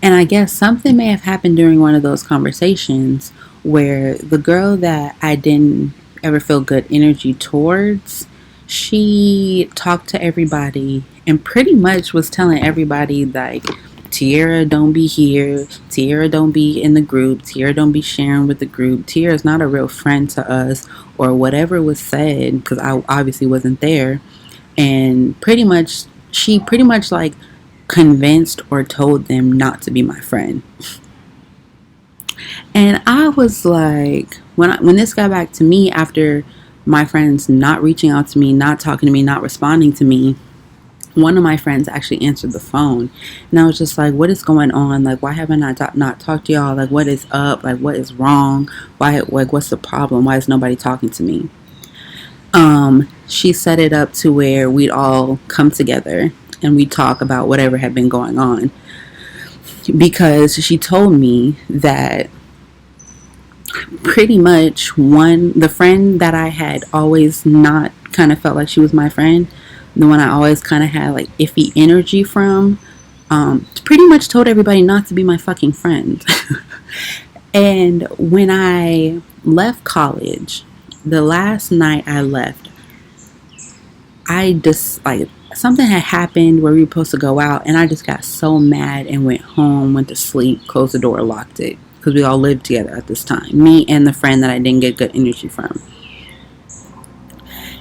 And I guess something may have happened during one of those conversations where the girl that I didn't ever feel good energy towards, she talked to everybody and pretty much was telling everybody, like, Tiara don't be here, Tiara don't be in the group, Tiara don't be sharing with the group, Tiara's not a real friend to us, or whatever was said, because I obviously wasn't there. And she pretty much like convinced or told them not to be my friend. And I was like, when this got back to me after my friends not reaching out to me, not talking to me, not responding to me, one of my friends actually answered the phone, and I was just like, what is going on? Like, why haven't I not talked to y'all? Like, what is up? Like, what is wrong? What's the problem? Why is nobody talking to me? She set it up to where we'd all come together and we'd talk about whatever had been going on, because she told me that pretty much the friend that I had always not kind of felt like she was my friend, the one I always kind of had like iffy energy from, pretty much told everybody not to be my fucking friend. And when I left college, the last night I left, I just, like, something had happened where we were supposed to go out, and I just got so mad and went home, went to sleep, closed the door, locked it, because we all lived together at this time, me and the friend that I didn't get good energy from.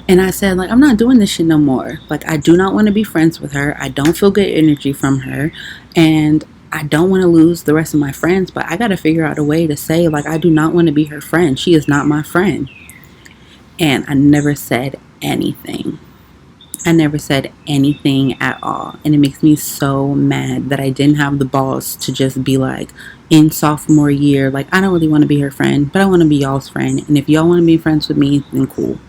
And I said, like, I'm not doing this shit no more. Like, I do not want to be friends with her. I don't feel good energy from her. And I don't want to lose the rest of my friends. But I got to figure out a way to say, like, I do not want to be her friend. She is not my friend. And I never said anything. I never said anything at all. And it makes me so mad that I didn't have the balls to just be like, in sophomore year, like, I don't really want to be her friend, but I want to be y'all's friend. And if y'all want to be friends with me, then cool.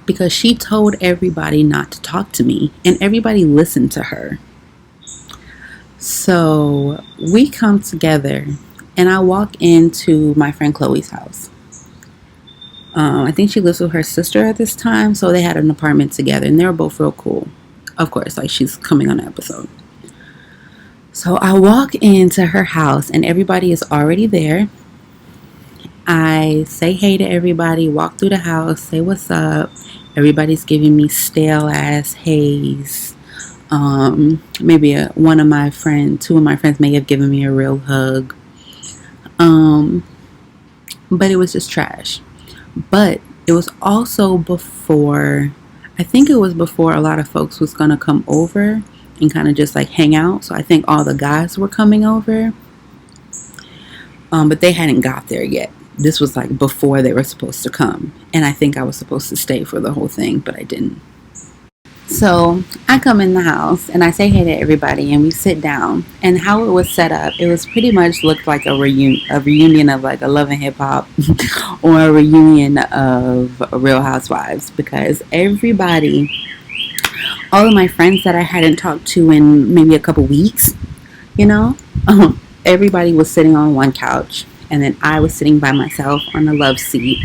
Because she told everybody not to talk to me, and everybody listened to her. So we come together, and I walk into my friend Chloe's house. I think she lives with her sister at this time, so they had an apartment together, and they were both real cool. Of course, like, she's coming on the episode. So I walk into her house, and everybody is already there. I say hey to everybody, walk through the house, say what's up. Everybody's giving me stale ass haze. Maybe one of my friends, two of my friends may have given me a real hug. But it was just trash. But it was also before, I think it was before a lot of folks was going to come over and kind of just like hang out. So I think all the guys were coming over. But they hadn't got there yet. This was like before they were supposed to come. And I think I was supposed to stay for the whole thing, but I didn't. So I come in the house and I say hey to everybody and we sit down. And how it was set up, it was pretty much looked like a reunion of like a Love and Hip Hop or a reunion of Real Housewives, because everybody, all of my friends that I hadn't talked to in maybe a couple weeks, everybody was sitting on one couch, and then I was sitting by myself on the love seat,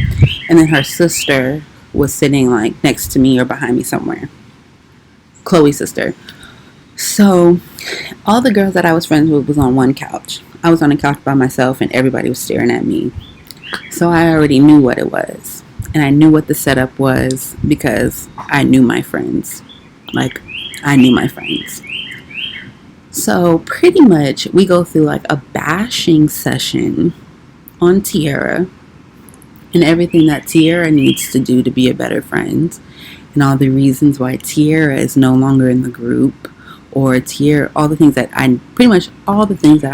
and then her sister was sitting like next to me or behind me somewhere. Chloe's sister. So all the girls that I was friends with was on one couch. I was on a couch by myself and everybody was staring at me. So I already knew what it was. And I knew what the setup was because I knew my friends. Like, I knew my friends. So pretty much we go through like a bashing session on Tiara and everything that Tiara needs to do to be a better friend. And all the reasons why Tiara is no longer in the group, or Tiara, all the things that I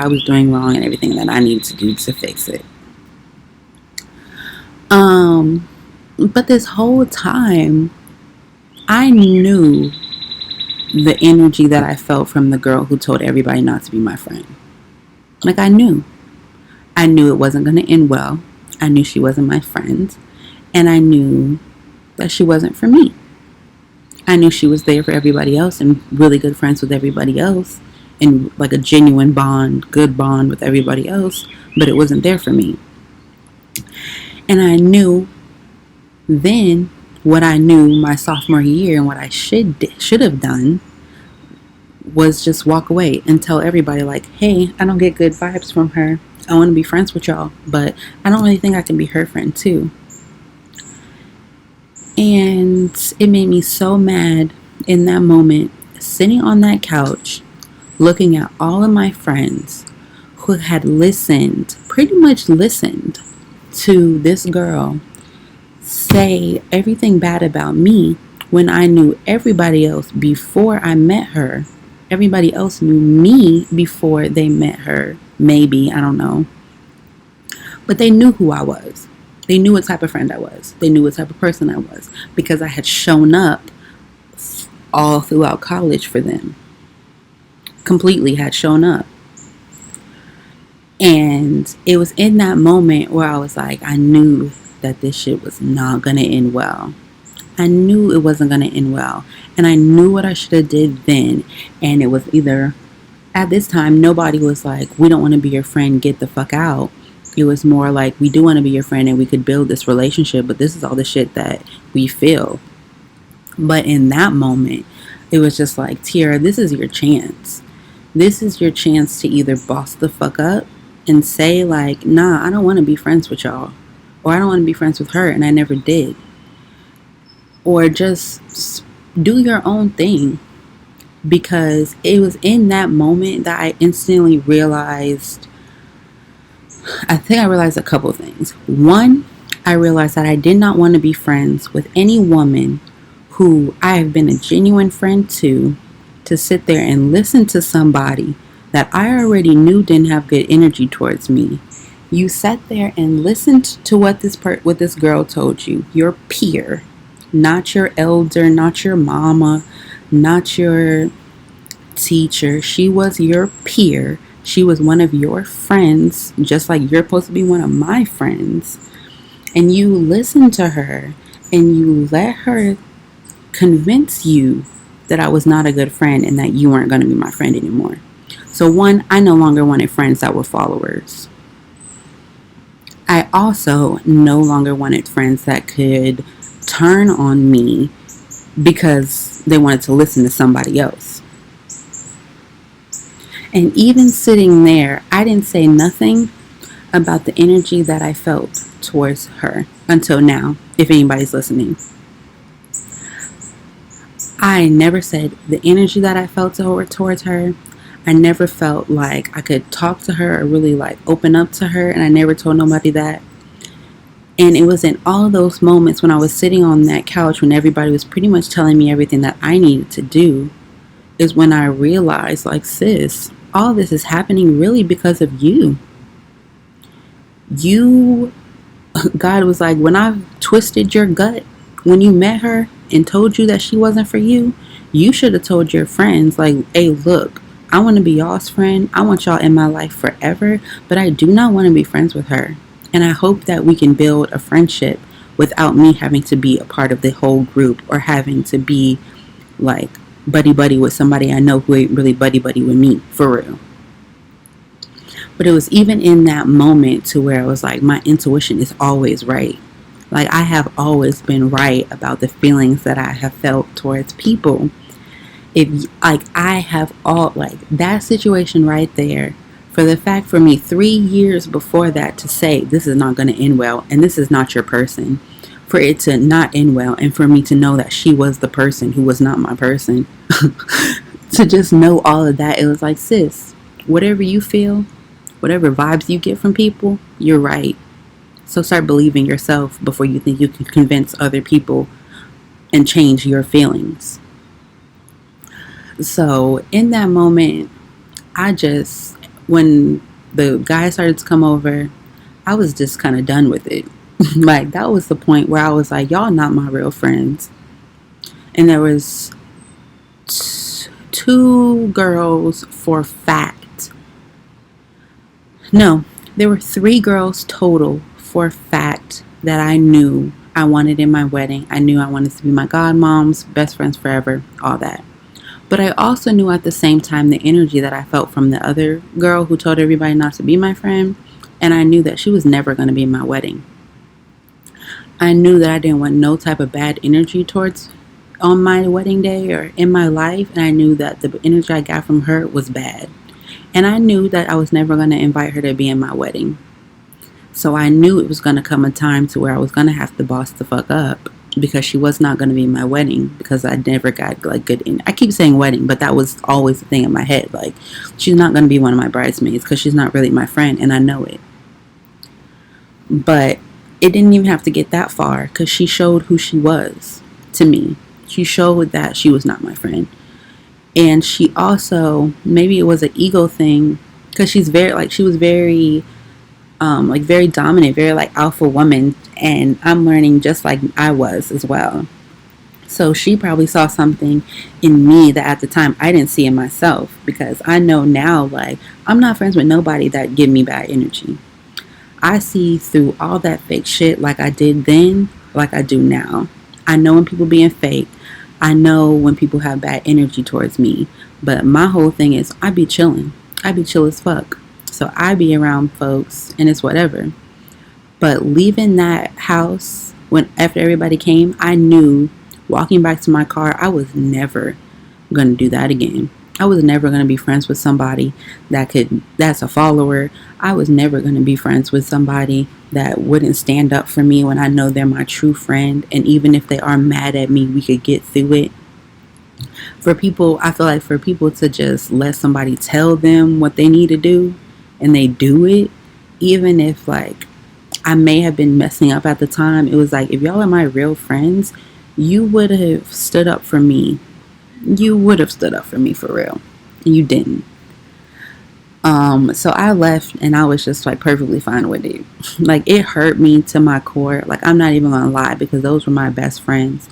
was doing wrong and everything that I needed to do to fix it. But this whole time, I knew the energy that I felt from the girl who told everybody not to be my friend. Like, I knew it wasn't going to end well. I knew she wasn't my friend, and I knew that she wasn't for me. I knew she was there for everybody else and really good friends with everybody else and like a genuine bond, good bond with everybody else, but it wasn't there for me. And I knew then what I knew my sophomore year and what I should have done was just walk away and tell everybody like, hey, I don't get good vibes from her. I want to be friends with y'all, but I don't really think I can be her friend too. And it made me so mad in that moment, sitting on that couch, looking at all of my friends who had pretty much listened to this girl say everything bad about me when I knew everybody else before I met her. Everybody else knew me before they met her. Maybe, I don't know. But they knew who I was. They knew what type of friend I was. They knew what type of person I was because I had shown up all throughout college for them. Completely had shown up. And it was in that moment where I was like, I knew that this shit was not going to end well. I knew it wasn't going to end well. And I knew what I should have did then. And it was either, at this time, nobody was like, we don't want to be your friend, get the fuck out. It was more like, we do want to be your friend and we could build this relationship, but this is all the shit that we feel. But in that moment, it was just like, Tiara, this is your chance. This is your chance to either boss the fuck up and say like, nah, I don't want to be friends with y'all. Or I don't want to be friends with her, and I never did. Or just do your own thing. Because it was in that moment that I instantly realized, I think I realized a couple things. One, I realized that I did not want to be friends with any woman who I have been a genuine friend to sit there and listen to somebody that I already knew didn't have good energy towards me. You sat there and listened to what this girl told you, your peer, Not your elder, not your mama, not your teacher. She was your peer. She was one of your friends, just like you're supposed to be one of my friends. And you listened to her and you let her convince you that I was not a good friend and that you weren't going to be my friend anymore. So, one, I no longer wanted friends that were followers. I also no longer wanted friends that could turn on me because they wanted to listen to somebody else. And even sitting there, I didn't say nothing about the energy that I felt towards her until now, if anybody's listening. I never said the energy that I felt towards her. I never felt like I could talk to her or really like open up to her, and I never told nobody that. And it was in all of those moments when I was sitting on that couch when everybody was pretty much telling me everything that I needed to do is when I realized, like, sis, all this is happening really because of you. God was like, when I twisted your gut, when you met her and told you that she wasn't for you, you should have told your friends, like, hey, look, I want to be y'all's friend. I want y'all in my life forever, but I do not want to be friends with her. And I hope that we can build a friendship without me having to be a part of the whole group or having to be like buddy with somebody I know who ain't really buddy with me, for real. But it was even in that moment to where I was like, my intuition is always right. Like, I have always been right about the feelings that I have felt towards people. If, like, I have all, like, that situation right there, for the fact for me 3 years before that to say, this is not going to end well, and this is not your person, for it to not end well, and for me to know that she was the person who was not my person, to just know all of that, it was like, sis, whatever you feel, whatever vibes you get from people, you're right. So start believing yourself before you think you can convince other people and change your feelings. So in that moment, when the guy started to come over, I was just kind of done with it. Like, that was the point where I was like, y'all not my real friends. And there was two girls for fact. No, there were 3 girls total for fact that I knew I wanted in my wedding. I knew I wanted to be my godmoms, best friends forever, all that. But I also knew at the same time the energy that I felt from the other girl who told everybody not to be my friend. And I knew that she was never going to be in my wedding. I knew that I didn't want no type of bad energy towards on my wedding day or in my life. And I knew that the energy I got from her was bad. And I knew that I was never going to invite her to be in my wedding. So I knew it was going to come a time to where I was going to have to boss the fuck up, because she was not going to be in my wedding, because I never got like good. I keep saying wedding, but that was always the thing in my head. Like, she's not going to be one of my bridesmaids because she's not really my friend, and I know it. But it didn't even have to get that far, because she showed who she was to me. She showed that she was not my friend. And she also, maybe it was an ego thing, because she was very very dominant, very like alpha woman, and I'm learning just like I was as well. So she probably saw something in me that at the time I didn't see in myself, because I know now, like, I'm not friends with nobody that give me bad energy. I see through all that fake shit like I did then, like I do now. I know when people being fake. I know when people have bad energy towards me. But my whole thing is I be chilling. I be chill as fuck. So I be around folks and it's whatever. But leaving that house after everybody came, I knew walking back to my car, I was never going to do that again. I was never going to be friends with somebody that's a follower. I was never going to be friends with somebody that wouldn't stand up for me when I know they're my true friend. And even if they are mad at me, we could get through it. I feel like for people to just let somebody tell them what they need to do, and they do it, even if like I may have been messing up at the time, it was like, if y'all are my real friends, you would have stood up for me. You would have stood up for me for real. And you didn't. So I left and I was just like perfectly fine with it. Like, it hurt me to my core. Like, I'm not even gonna lie, because those were my best friends.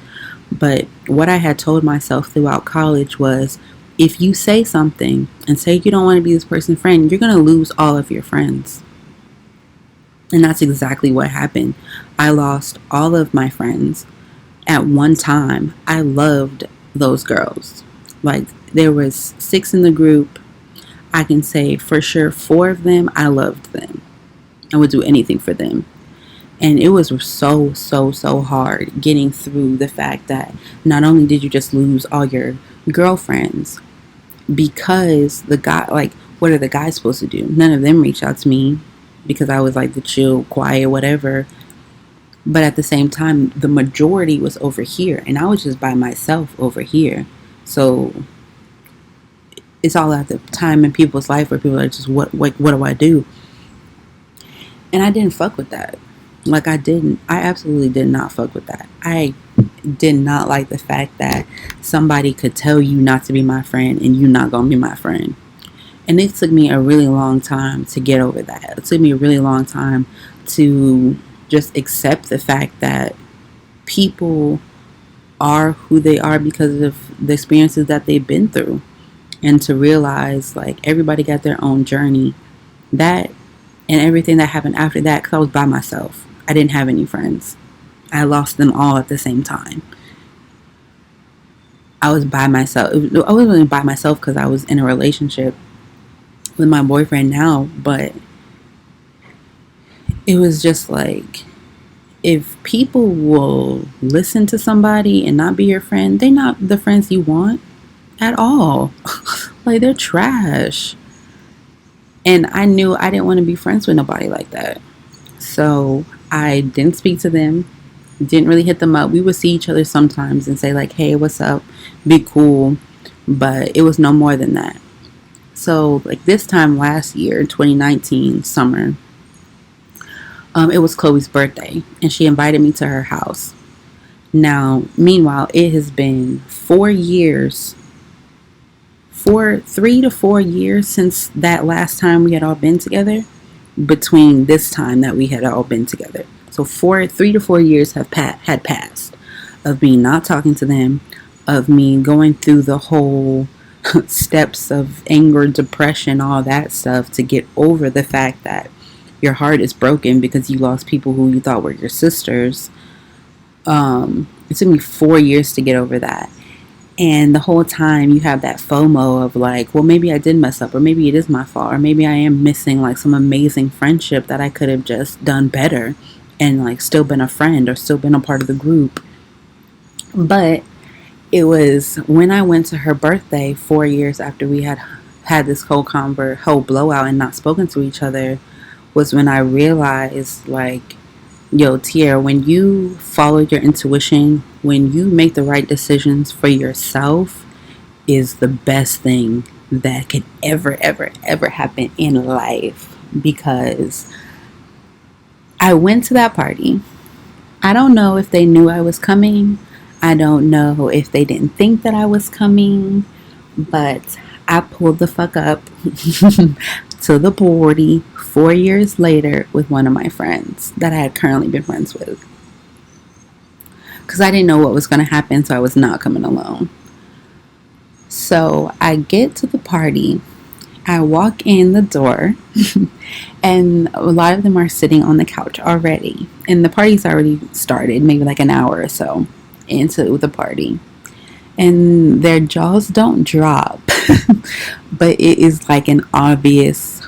But what I had told myself throughout college was, if you say something and say you don't want to be this person's friend, you're going to lose all of your friends. And that's exactly what happened. I lost all of my friends at one time. I loved those girls. Like, there was 6 in the group. I can say for sure 4 of them, I loved them. I would do anything for them. And it was so hard getting through the fact that not only did you just lose all your girlfriends, because the guy, like, what are the guys supposed to do? None of them reached out to me because I was like the chill, quiet, whatever. But at the same time, the majority was over here, and I was just by myself over here. So it's all at the time in people's life where people are just, what do I do? And I didn't fuck with that. Like, I absolutely did not fuck with that. I did not like the fact that somebody could tell you not to be my friend and you not gonna be my friend. And it took me a really long time to get over that. It took me a really long time to just accept the fact that people are who they are because of the experiences that they've been through. And to realize, like, everybody got their own journey. That and everything that happened after that, because I was by myself. I didn't have any friends. I lost them all at the same time. I was by myself. I wasn't by myself because I was in a relationship with my boyfriend now, but it was just like, if people will listen to somebody and not be your friend, they're not the friends you want at all. Like, they're trash. And I knew I didn't want to be friends with nobody like that. So I didn't speak to them, didn't really hit them up. We would see each other sometimes and say, like, hey, what's up? Be cool. But it was no more than that. So, like, this time last year, 2019 summer, it was Chloe's birthday, and she invited me to her house. Now, meanwhile, it has been 4 years, 3 to 4 years since that last time we had all been together, between this time that we had all been together. So 3 to 4 years had passed of me not talking to them, of me going through the whole steps of anger, depression, all that stuff to get over the fact that your heart is broken because you lost people who you thought were your sisters. It took me 4 years to get over that. And the whole time you have that FOMO of like, well, maybe I did mess up, or maybe it is my fault, or maybe I am missing like some amazing friendship that I could have just done better and like still been a friend or still been a part of the group. But it was when I went to her birthday 4 years after we had this whole blowout and not spoken to each other, was when I realized, like, yo, Tierra, when you follow your intuition, when you make the right decisions for yourself, is the best thing that could ever happen in life. Because I went to that party. I don't know if they knew I was coming. I don't know if they didn't think that I was coming. But I pulled the fuck up to the party 4 years later with one of my friends that I had currently been friends with. Because I didn't know what was going to happen, so I was not coming alone. So I get to the party. I walk in the door, and a lot of them are sitting on the couch already. And the party's already started, maybe like an hour or so into the party. And their jaws don't drop, but it is like an obvious,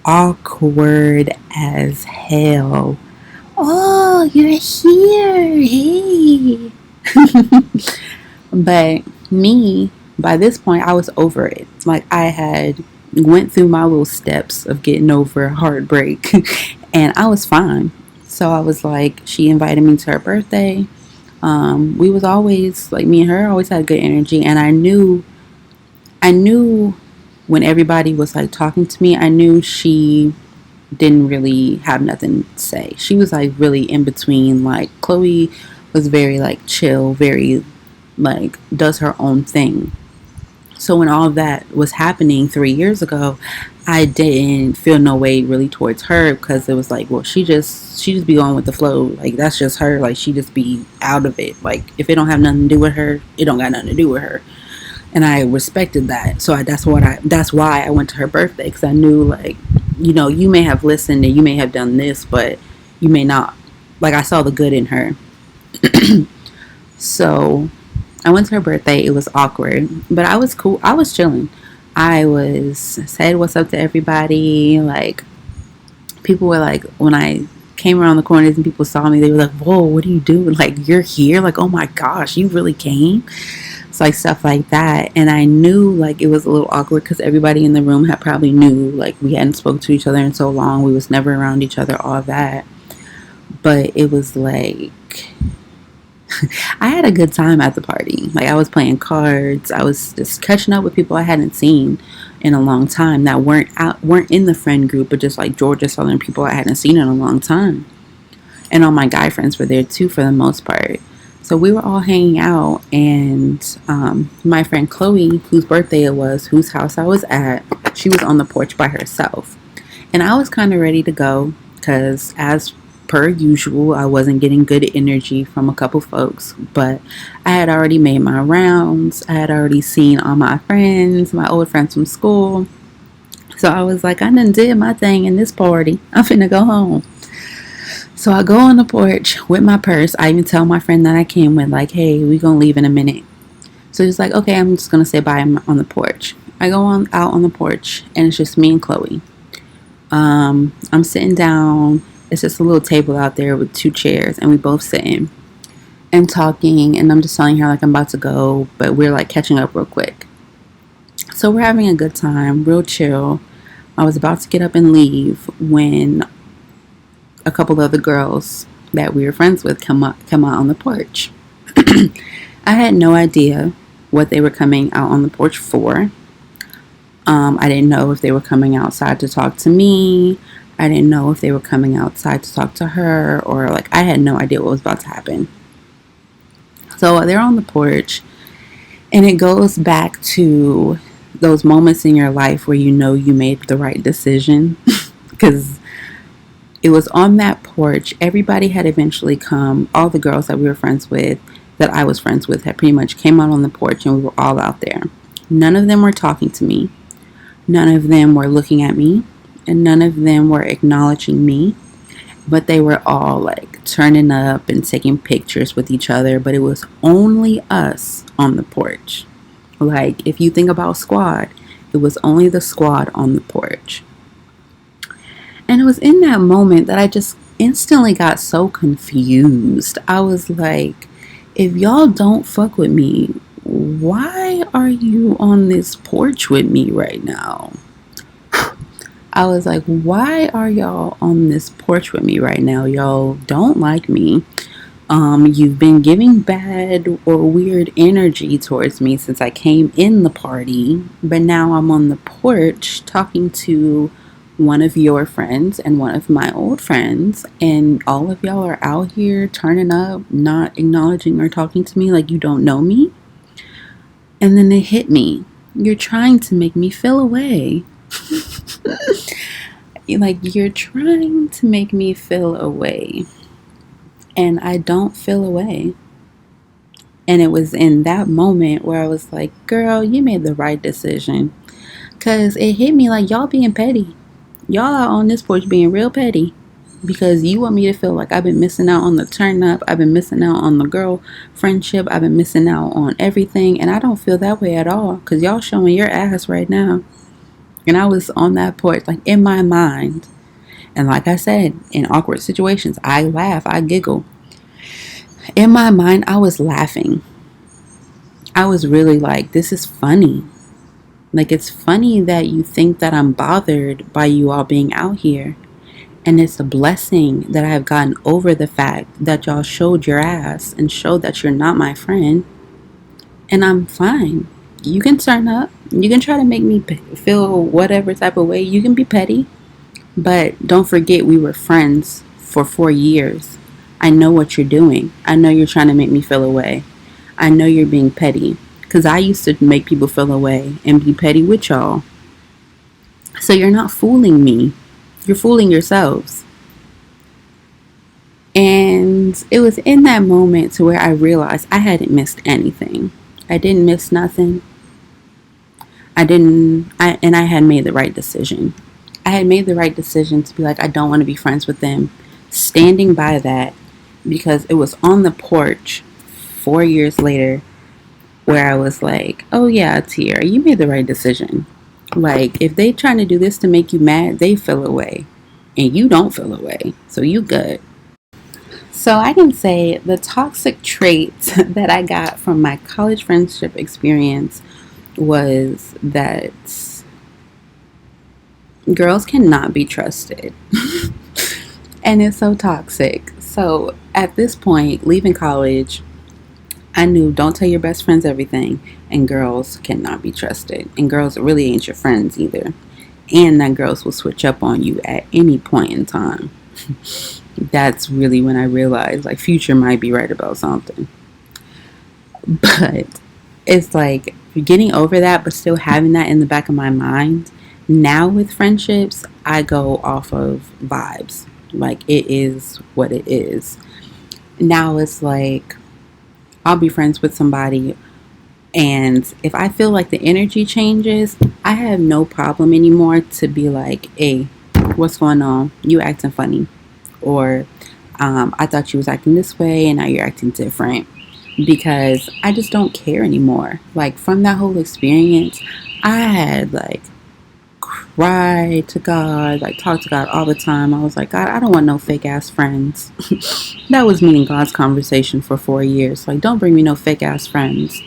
awkward as hell. Oh, you're here. Hey. But me, by this point, I was over it. Like, I had went through my little steps of getting over heartbreak and I was fine. So I was like, she invited me to her birthday. We was always, like, me and her always had good energy, and I knew when everybody was like talking to me, I knew she didn't really have nothing to say. She was like really in between. Like, Chloe was very like chill, very like does her own thing. So when all of that was happening 3 years ago, I didn't feel no way really towards her, because it was like, well, she just be going with the flow. Like, that's just her. Like, she just be out of it. Like, if it don't have nothing to do with her, it don't got nothing to do with her. And I respected that. So that's why I went to her birthday, because I knew, like, you may have listened and you may have done this, but you may not. Like, I saw the good in her. So I went to her birthday. It was awkward, but I was cool. I was chilling. I was said what's up to everybody. Like, people were like, when I came around the corners and people saw me, they were like, "Whoa, what are you doing? Like, you're here? Like, oh my gosh, you really came?" It's like stuff like that. And I knew, like, it was a little awkward because everybody in the room had probably knew, like, we hadn't spoke to each other in so long. We was never around each other, all that. But it was like, I had a good time at the party. Like, I was playing cards. I was just catching up with people I hadn't seen in a long time that weren't in the friend group, but just like Georgia Southern people I hadn't seen in a long time. And all my guy friends were there too, for the most part. So we were all hanging out, and my friend Chloe, whose birthday it was, whose house I was at, she was on the porch by herself. And I was kind of ready to go because, as per usual, I wasn't getting good energy from a couple folks. But I had already made my rounds. I had already seen all my friends, my old friends from school. So I was like, I done did my thing in this party. I'm finna go home. So I go on the porch with my purse. I even tell my friend that I came with, like, hey, we gonna leave in a minute. So he's like, okay, I'm just gonna say bye on the porch. I go on out on the porch, and it's just me and Chloe. I'm sitting down. It's just a little table out there with 2 chairs, and we both sitting and talking. And I'm just telling her, like, I'm about to go, but we're like catching up real quick. So we're having a good time, real chill. I was about to get up and leave when a couple of the girls that we were friends with come out on the porch. I had no idea what they were coming out on the porch for. I didn't know if they were coming outside to talk to me. I didn't know if they were coming outside to talk to her, or, like, I had no idea what was about to happen. So they're on the porch, and it goes back to those moments in your life where you know you made the right decision. Because it was on that porch. Everybody had eventually come. All the girls that we were friends with, that I was friends with, had pretty much came out on the porch, and we were all out there. None of them were talking to me. None of them were looking at me. And none of them were acknowledging me. But they were all, like, turning up and taking pictures with each other. But it was only us on the porch. Like, if you think about squad, it was only the squad on the porch. And it was in that moment that I just instantly got so confused. I was like, if y'all don't fuck with me, why are you on this porch with me right now? I was like, why are y'all on this porch with me right now? Y'all don't like me. You've been giving bad or weird energy towards me since I came in the party, but now I'm on the porch talking to one of your friends and one of my old friends, and all of y'all are out here turning up, not acknowledging or talking to me like you don't know me. And then it hit me. You're trying to make me feel away. Like, you're trying to make me feel away. And I don't feel away. And it was in that moment where I was like, girl, you made the right decision. Because it hit me like, y'all being petty. Y'all are on this porch being real petty. Because you want me to feel like I've been missing out on the turn up. I've been missing out on the girl friendship. I've been missing out on everything. And I don't feel that way at all. Because y'all showing your ass right now. And I was on that porch, like, in my mind. And like I said, in awkward situations, I laugh, I giggle. In my mind, I was laughing. I was really like, this is funny. Like, it's funny that you think that I'm bothered by you all being out here. And it's a blessing that I have gotten over the fact that y'all showed your ass and showed that you're not my friend. And I'm fine. You can turn up. You can try to make me feel whatever type of way. You can be petty. But don't forget, we were friends for 4 years. I know what you're doing. I know you're trying to make me feel away. I know you're being petty. Because I used to make people feel away and be petty with y'all. So you're not fooling me. You're fooling yourselves. And it was in that moment to where I realized I hadn't missed anything. I didn't miss nothing. And I had made the right decision. I had made the right decision to be like, I don't want to be friends with them. Standing by that, because it was on the porch 4 years later where I was like, oh yeah, Tiara, you made the right decision. Like, if they trying to do this to make you mad, they feel away. And you don't feel away. So you good. So I can say the toxic traits that I got from my college friendship experience was that girls cannot be trusted. And it's so toxic. So at this point, leaving college, I knew don't tell your best friends everything, and girls cannot be trusted. And girls really ain't your friends either. And that girls will switch up on you at any point in time. That's really when I realized like Future might be right about something. But it's like getting over that, but still having that in the back of my mind. Now with friendships, I go off of vibes. Like, it is what it is. Now it's like I'll be friends with somebody, and if I feel like the energy changes, I have no problem anymore to be like, hey, what's going on? You acting funny. Or I thought you was acting this way and now you're acting different. Because I just don't care anymore. Like, from that whole experience, I had like cried to God, like talk to God all the time. I was like, God, I don't want no fake ass friends. That was me and God's conversation for 4 years. Like, don't bring me no fake ass friends.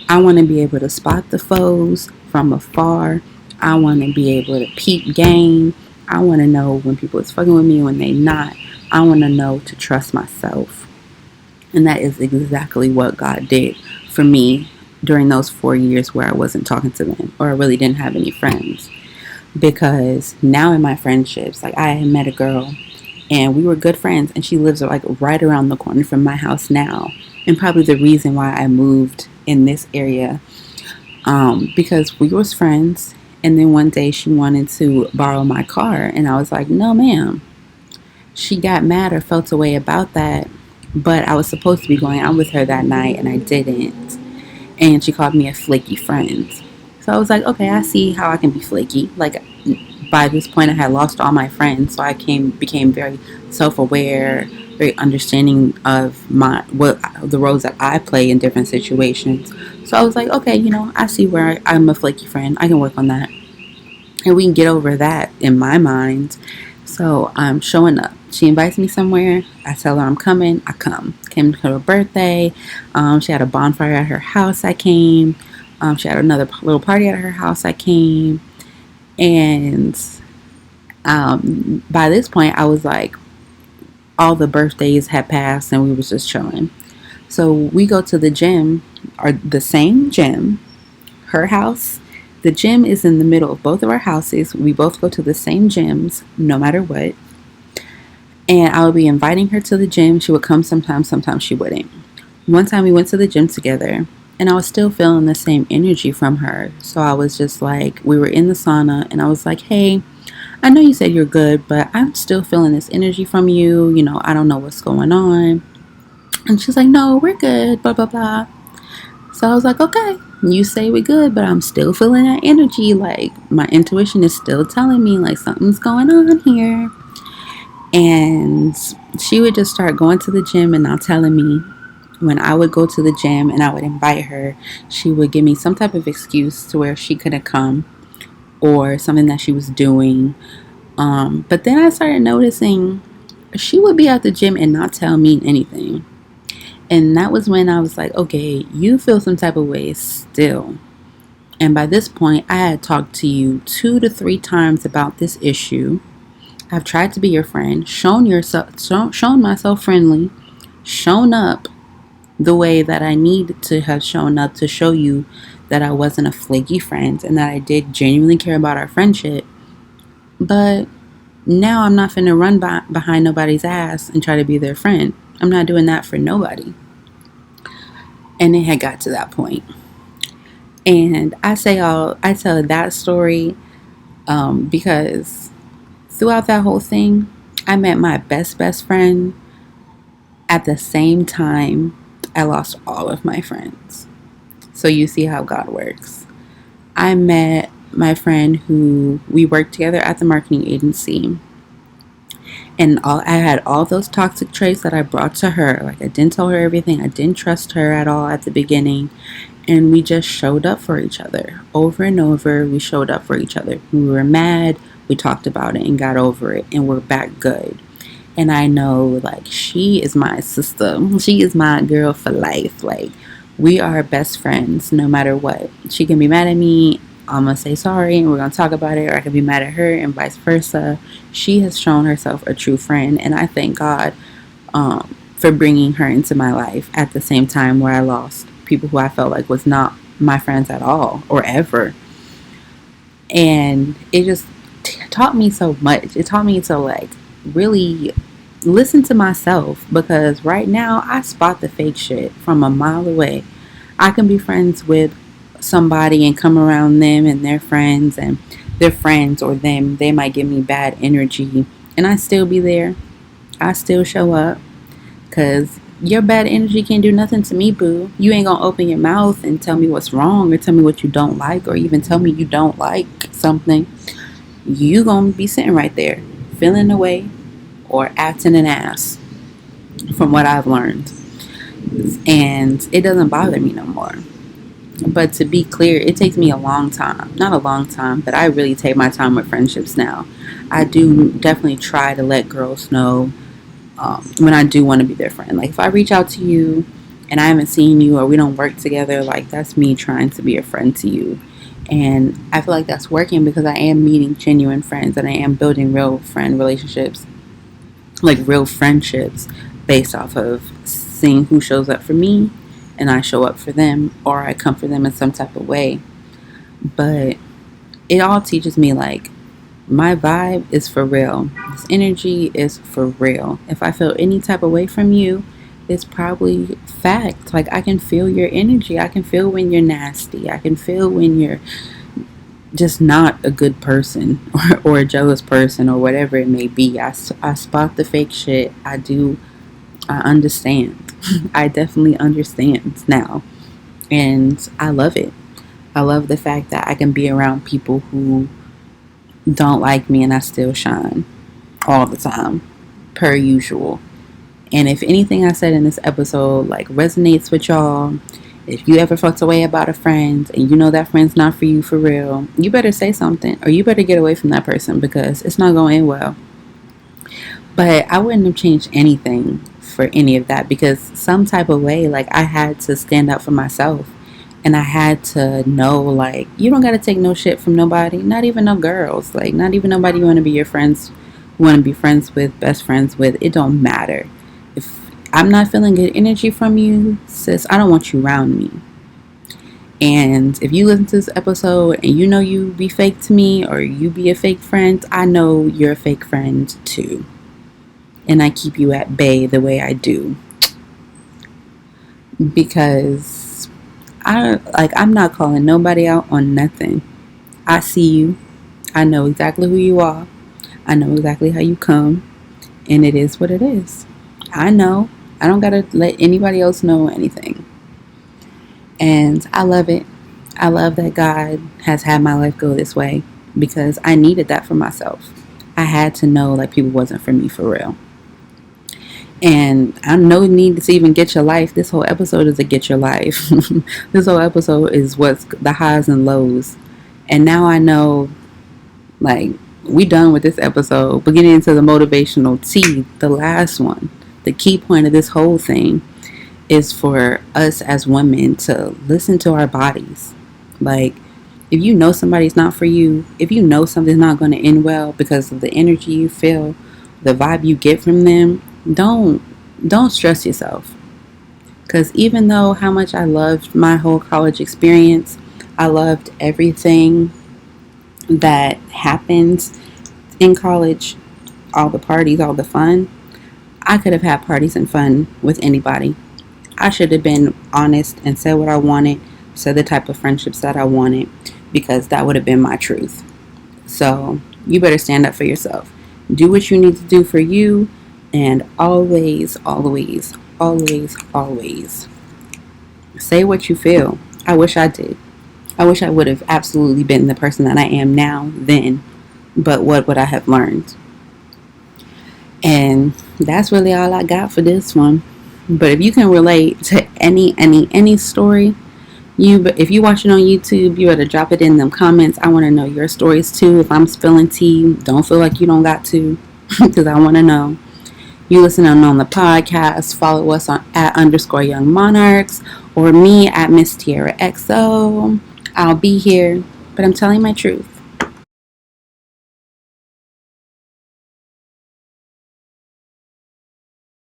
I want to be able to spot the foes from afar. I want to be able to peep game. I want to know when people is fucking with me, when they not. I want to know to trust myself. And that is exactly what God did for me during those 4 years where I wasn't talking to them, or I really didn't have any friends. Because now in my friendships, like, I had met a girl and we were good friends, and she lives like right around the corner from my house now. And probably the reason why I moved in this area, because we was friends. And then one day she wanted to borrow my car, and I was like, no ma'am. She got mad or felt a way about that, but I was supposed to be going out with her that night and I didn't. And she called me a flaky friend. So I was like, okay, I see how I can be flaky. Like, by this point I had lost all my friends, so I became very self-aware, very understanding of the roles that I play in different situations. So I was like, okay, I see where I'm a flaky friend. I can work on that. And we can get over that in my mind. So I'm showing up. She invites me somewhere. I tell her I'm coming. I come. Came to her birthday. She had a bonfire at her house. I came. She had another little party at her house. I came. And by this point, I was like, all the birthdays had passed and we was just chilling. So we go to the gym, or the same gym, her house. The gym is in the middle of both of our houses. We both go to the same gyms, no matter what. And I would be inviting her to the gym. She would come sometimes she wouldn't. One time we went to the gym together, and I was still feeling the same energy from her. So I was just like, we were in the sauna, and I was like, hey, I know you said you're good, but I'm still feeling this energy from you. I don't know what's going on. And she's like, no, we're good, blah, blah, blah. So I was like, okay, you say we're good, but I'm still feeling that energy. Like, my intuition is still telling me like something's going on here. And she would just start going to the gym and not telling me. When I would go to the gym and I would invite her, she would give me some type of excuse to where she couldn't come, or something that she was doing. But then I started noticing she would be at the gym and not tell me anything. And that was when I was like, okay, you feel some type of way still. And by this point, I had talked to you 2 to 3 times about this issue. I've tried to be your friend, shown myself friendly, shown up the way that I need to have shown up to show you that I wasn't a flaky friend and that I did genuinely care about our friendship. But now I'm not finna run behind nobody's ass and try to be their friend. I'm not doing that for nobody. And it had got to that point. And I tell that story because throughout that whole thing, I met my best friend at the same time I lost all of my friends. So you see how God works. I met my friend who we worked together at the marketing agency, and I had all those toxic traits that I brought to her. Like, I didn't tell her everything. I didn't trust her at all at the beginning. And we just showed up for each other over and over. We showed up for each other. When we were mad, we talked about it and got over it, and we're back good. And I know, like, she is my sister. She is my girl for life. Like, we are best friends no matter what. She can be mad at me. I'm going to say sorry and we're going to talk about it. Or I can be mad at her and vice versa. She has shown herself a true friend. And I thank God for bringing her into my life at the same time where I lost people who I felt like was not my friends at all or ever. And it just taught me so much. It taught me to, like, really listen to myself, because right now I spot the fake shit from a mile away. I can be friends with somebody and come around them and their friends, and their friends or them, they might give me bad energy, and I still be there. I still show up, because your bad energy can't do nothing to me, boo. You ain't gonna open your mouth and tell me what's wrong or tell me what you don't like or even tell me you don't like something. You gonna be sitting right there feeling away or acting an ass, from what I've learned. And it doesn't bother me no more. But to be clear, it takes me a long time. Not a long time, but I really take my time with friendships now. I do definitely try to let girls know when I do want to be their friend. Like, if I reach out to you and I haven't seen you or we don't work together, like, that's me trying to be a friend to you. And I feel like that's working because I am meeting genuine friends and I am building real friend relationships, like real friendships, based off of seeing who shows up for me and I show up for them, or I come for them in some type of way. But it all teaches me, like, my vibe is for real. This energy is for real. If I feel any type of way from you, it's probably fact. Like, I can feel your energy. I can feel when you're nasty. I can feel when you're just not a good person or a jealous person or whatever it may be. I spot the fake shit. I understand. I definitely understand now. And I love it. I love the fact that I can be around people who don't like me and I still shine all the time, per usual. And if anything I said in this episode, like, resonates with y'all, if you ever felt away about a friend and you know that friend's not for you for real, you better say something or you better get away from that person, because it's not going to end well. But I wouldn't have changed anything for any of that, because some type of way, like, I had to stand up for myself. And I had to know, like, you don't got to take no shit from nobody, not even no girls, like, not even nobody you want to be your friends, want to be friends with, best friends with. It don't matter. If I'm not feeling good energy from you, sis, I don't want you around me. And if you listen to this episode and you know you be fake to me or you be a fake friend, I know you're a fake friend too. And I keep you at bay the way I do. Because I'm not calling nobody out on nothing. I see you. I know exactly who you are. I know exactly how you come. And it is what it is. I know. I don't got to let anybody else know anything. And I love it. I love that God has had my life go this way, because I needed that for myself. I had to know, like, people wasn't for me for real. And I no need to even get your life. This whole episode is a get your life. This whole episode is what's the highs and lows. And now I know, like, we done with this episode. But getting into the motivational tea, the last one, the key point of this whole thing is for us as women to listen to our bodies. Like, if you know somebody's not for you, if you know something's not going to end well because of the energy you feel, the vibe you get from them, don't stress yourself. Because even though how much I loved my whole college experience, I loved everything that happened in college, all the parties, all the fun. I could have had parties and fun with anybody. I should have been honest and said what I wanted, to the type of friendships that I wanted, because that would have been my truth. So you better stand up for yourself. Do what you need to do for you, and always, always, always, always say what you feel. I wish I did. I wish I would have absolutely been the person that I am now then, but what would I have learned? And that's really all I got for this one. But if you can relate to any story, if you watch it on YouTube, you better drop it in them comments. I want to know your stories too. If I'm spilling tea, don't feel like you don't got to, because I want to know. You listening on the podcast, follow us on @_young monarchs, or me @Miss Tierra XO. I'll be here, but I'm telling my truth.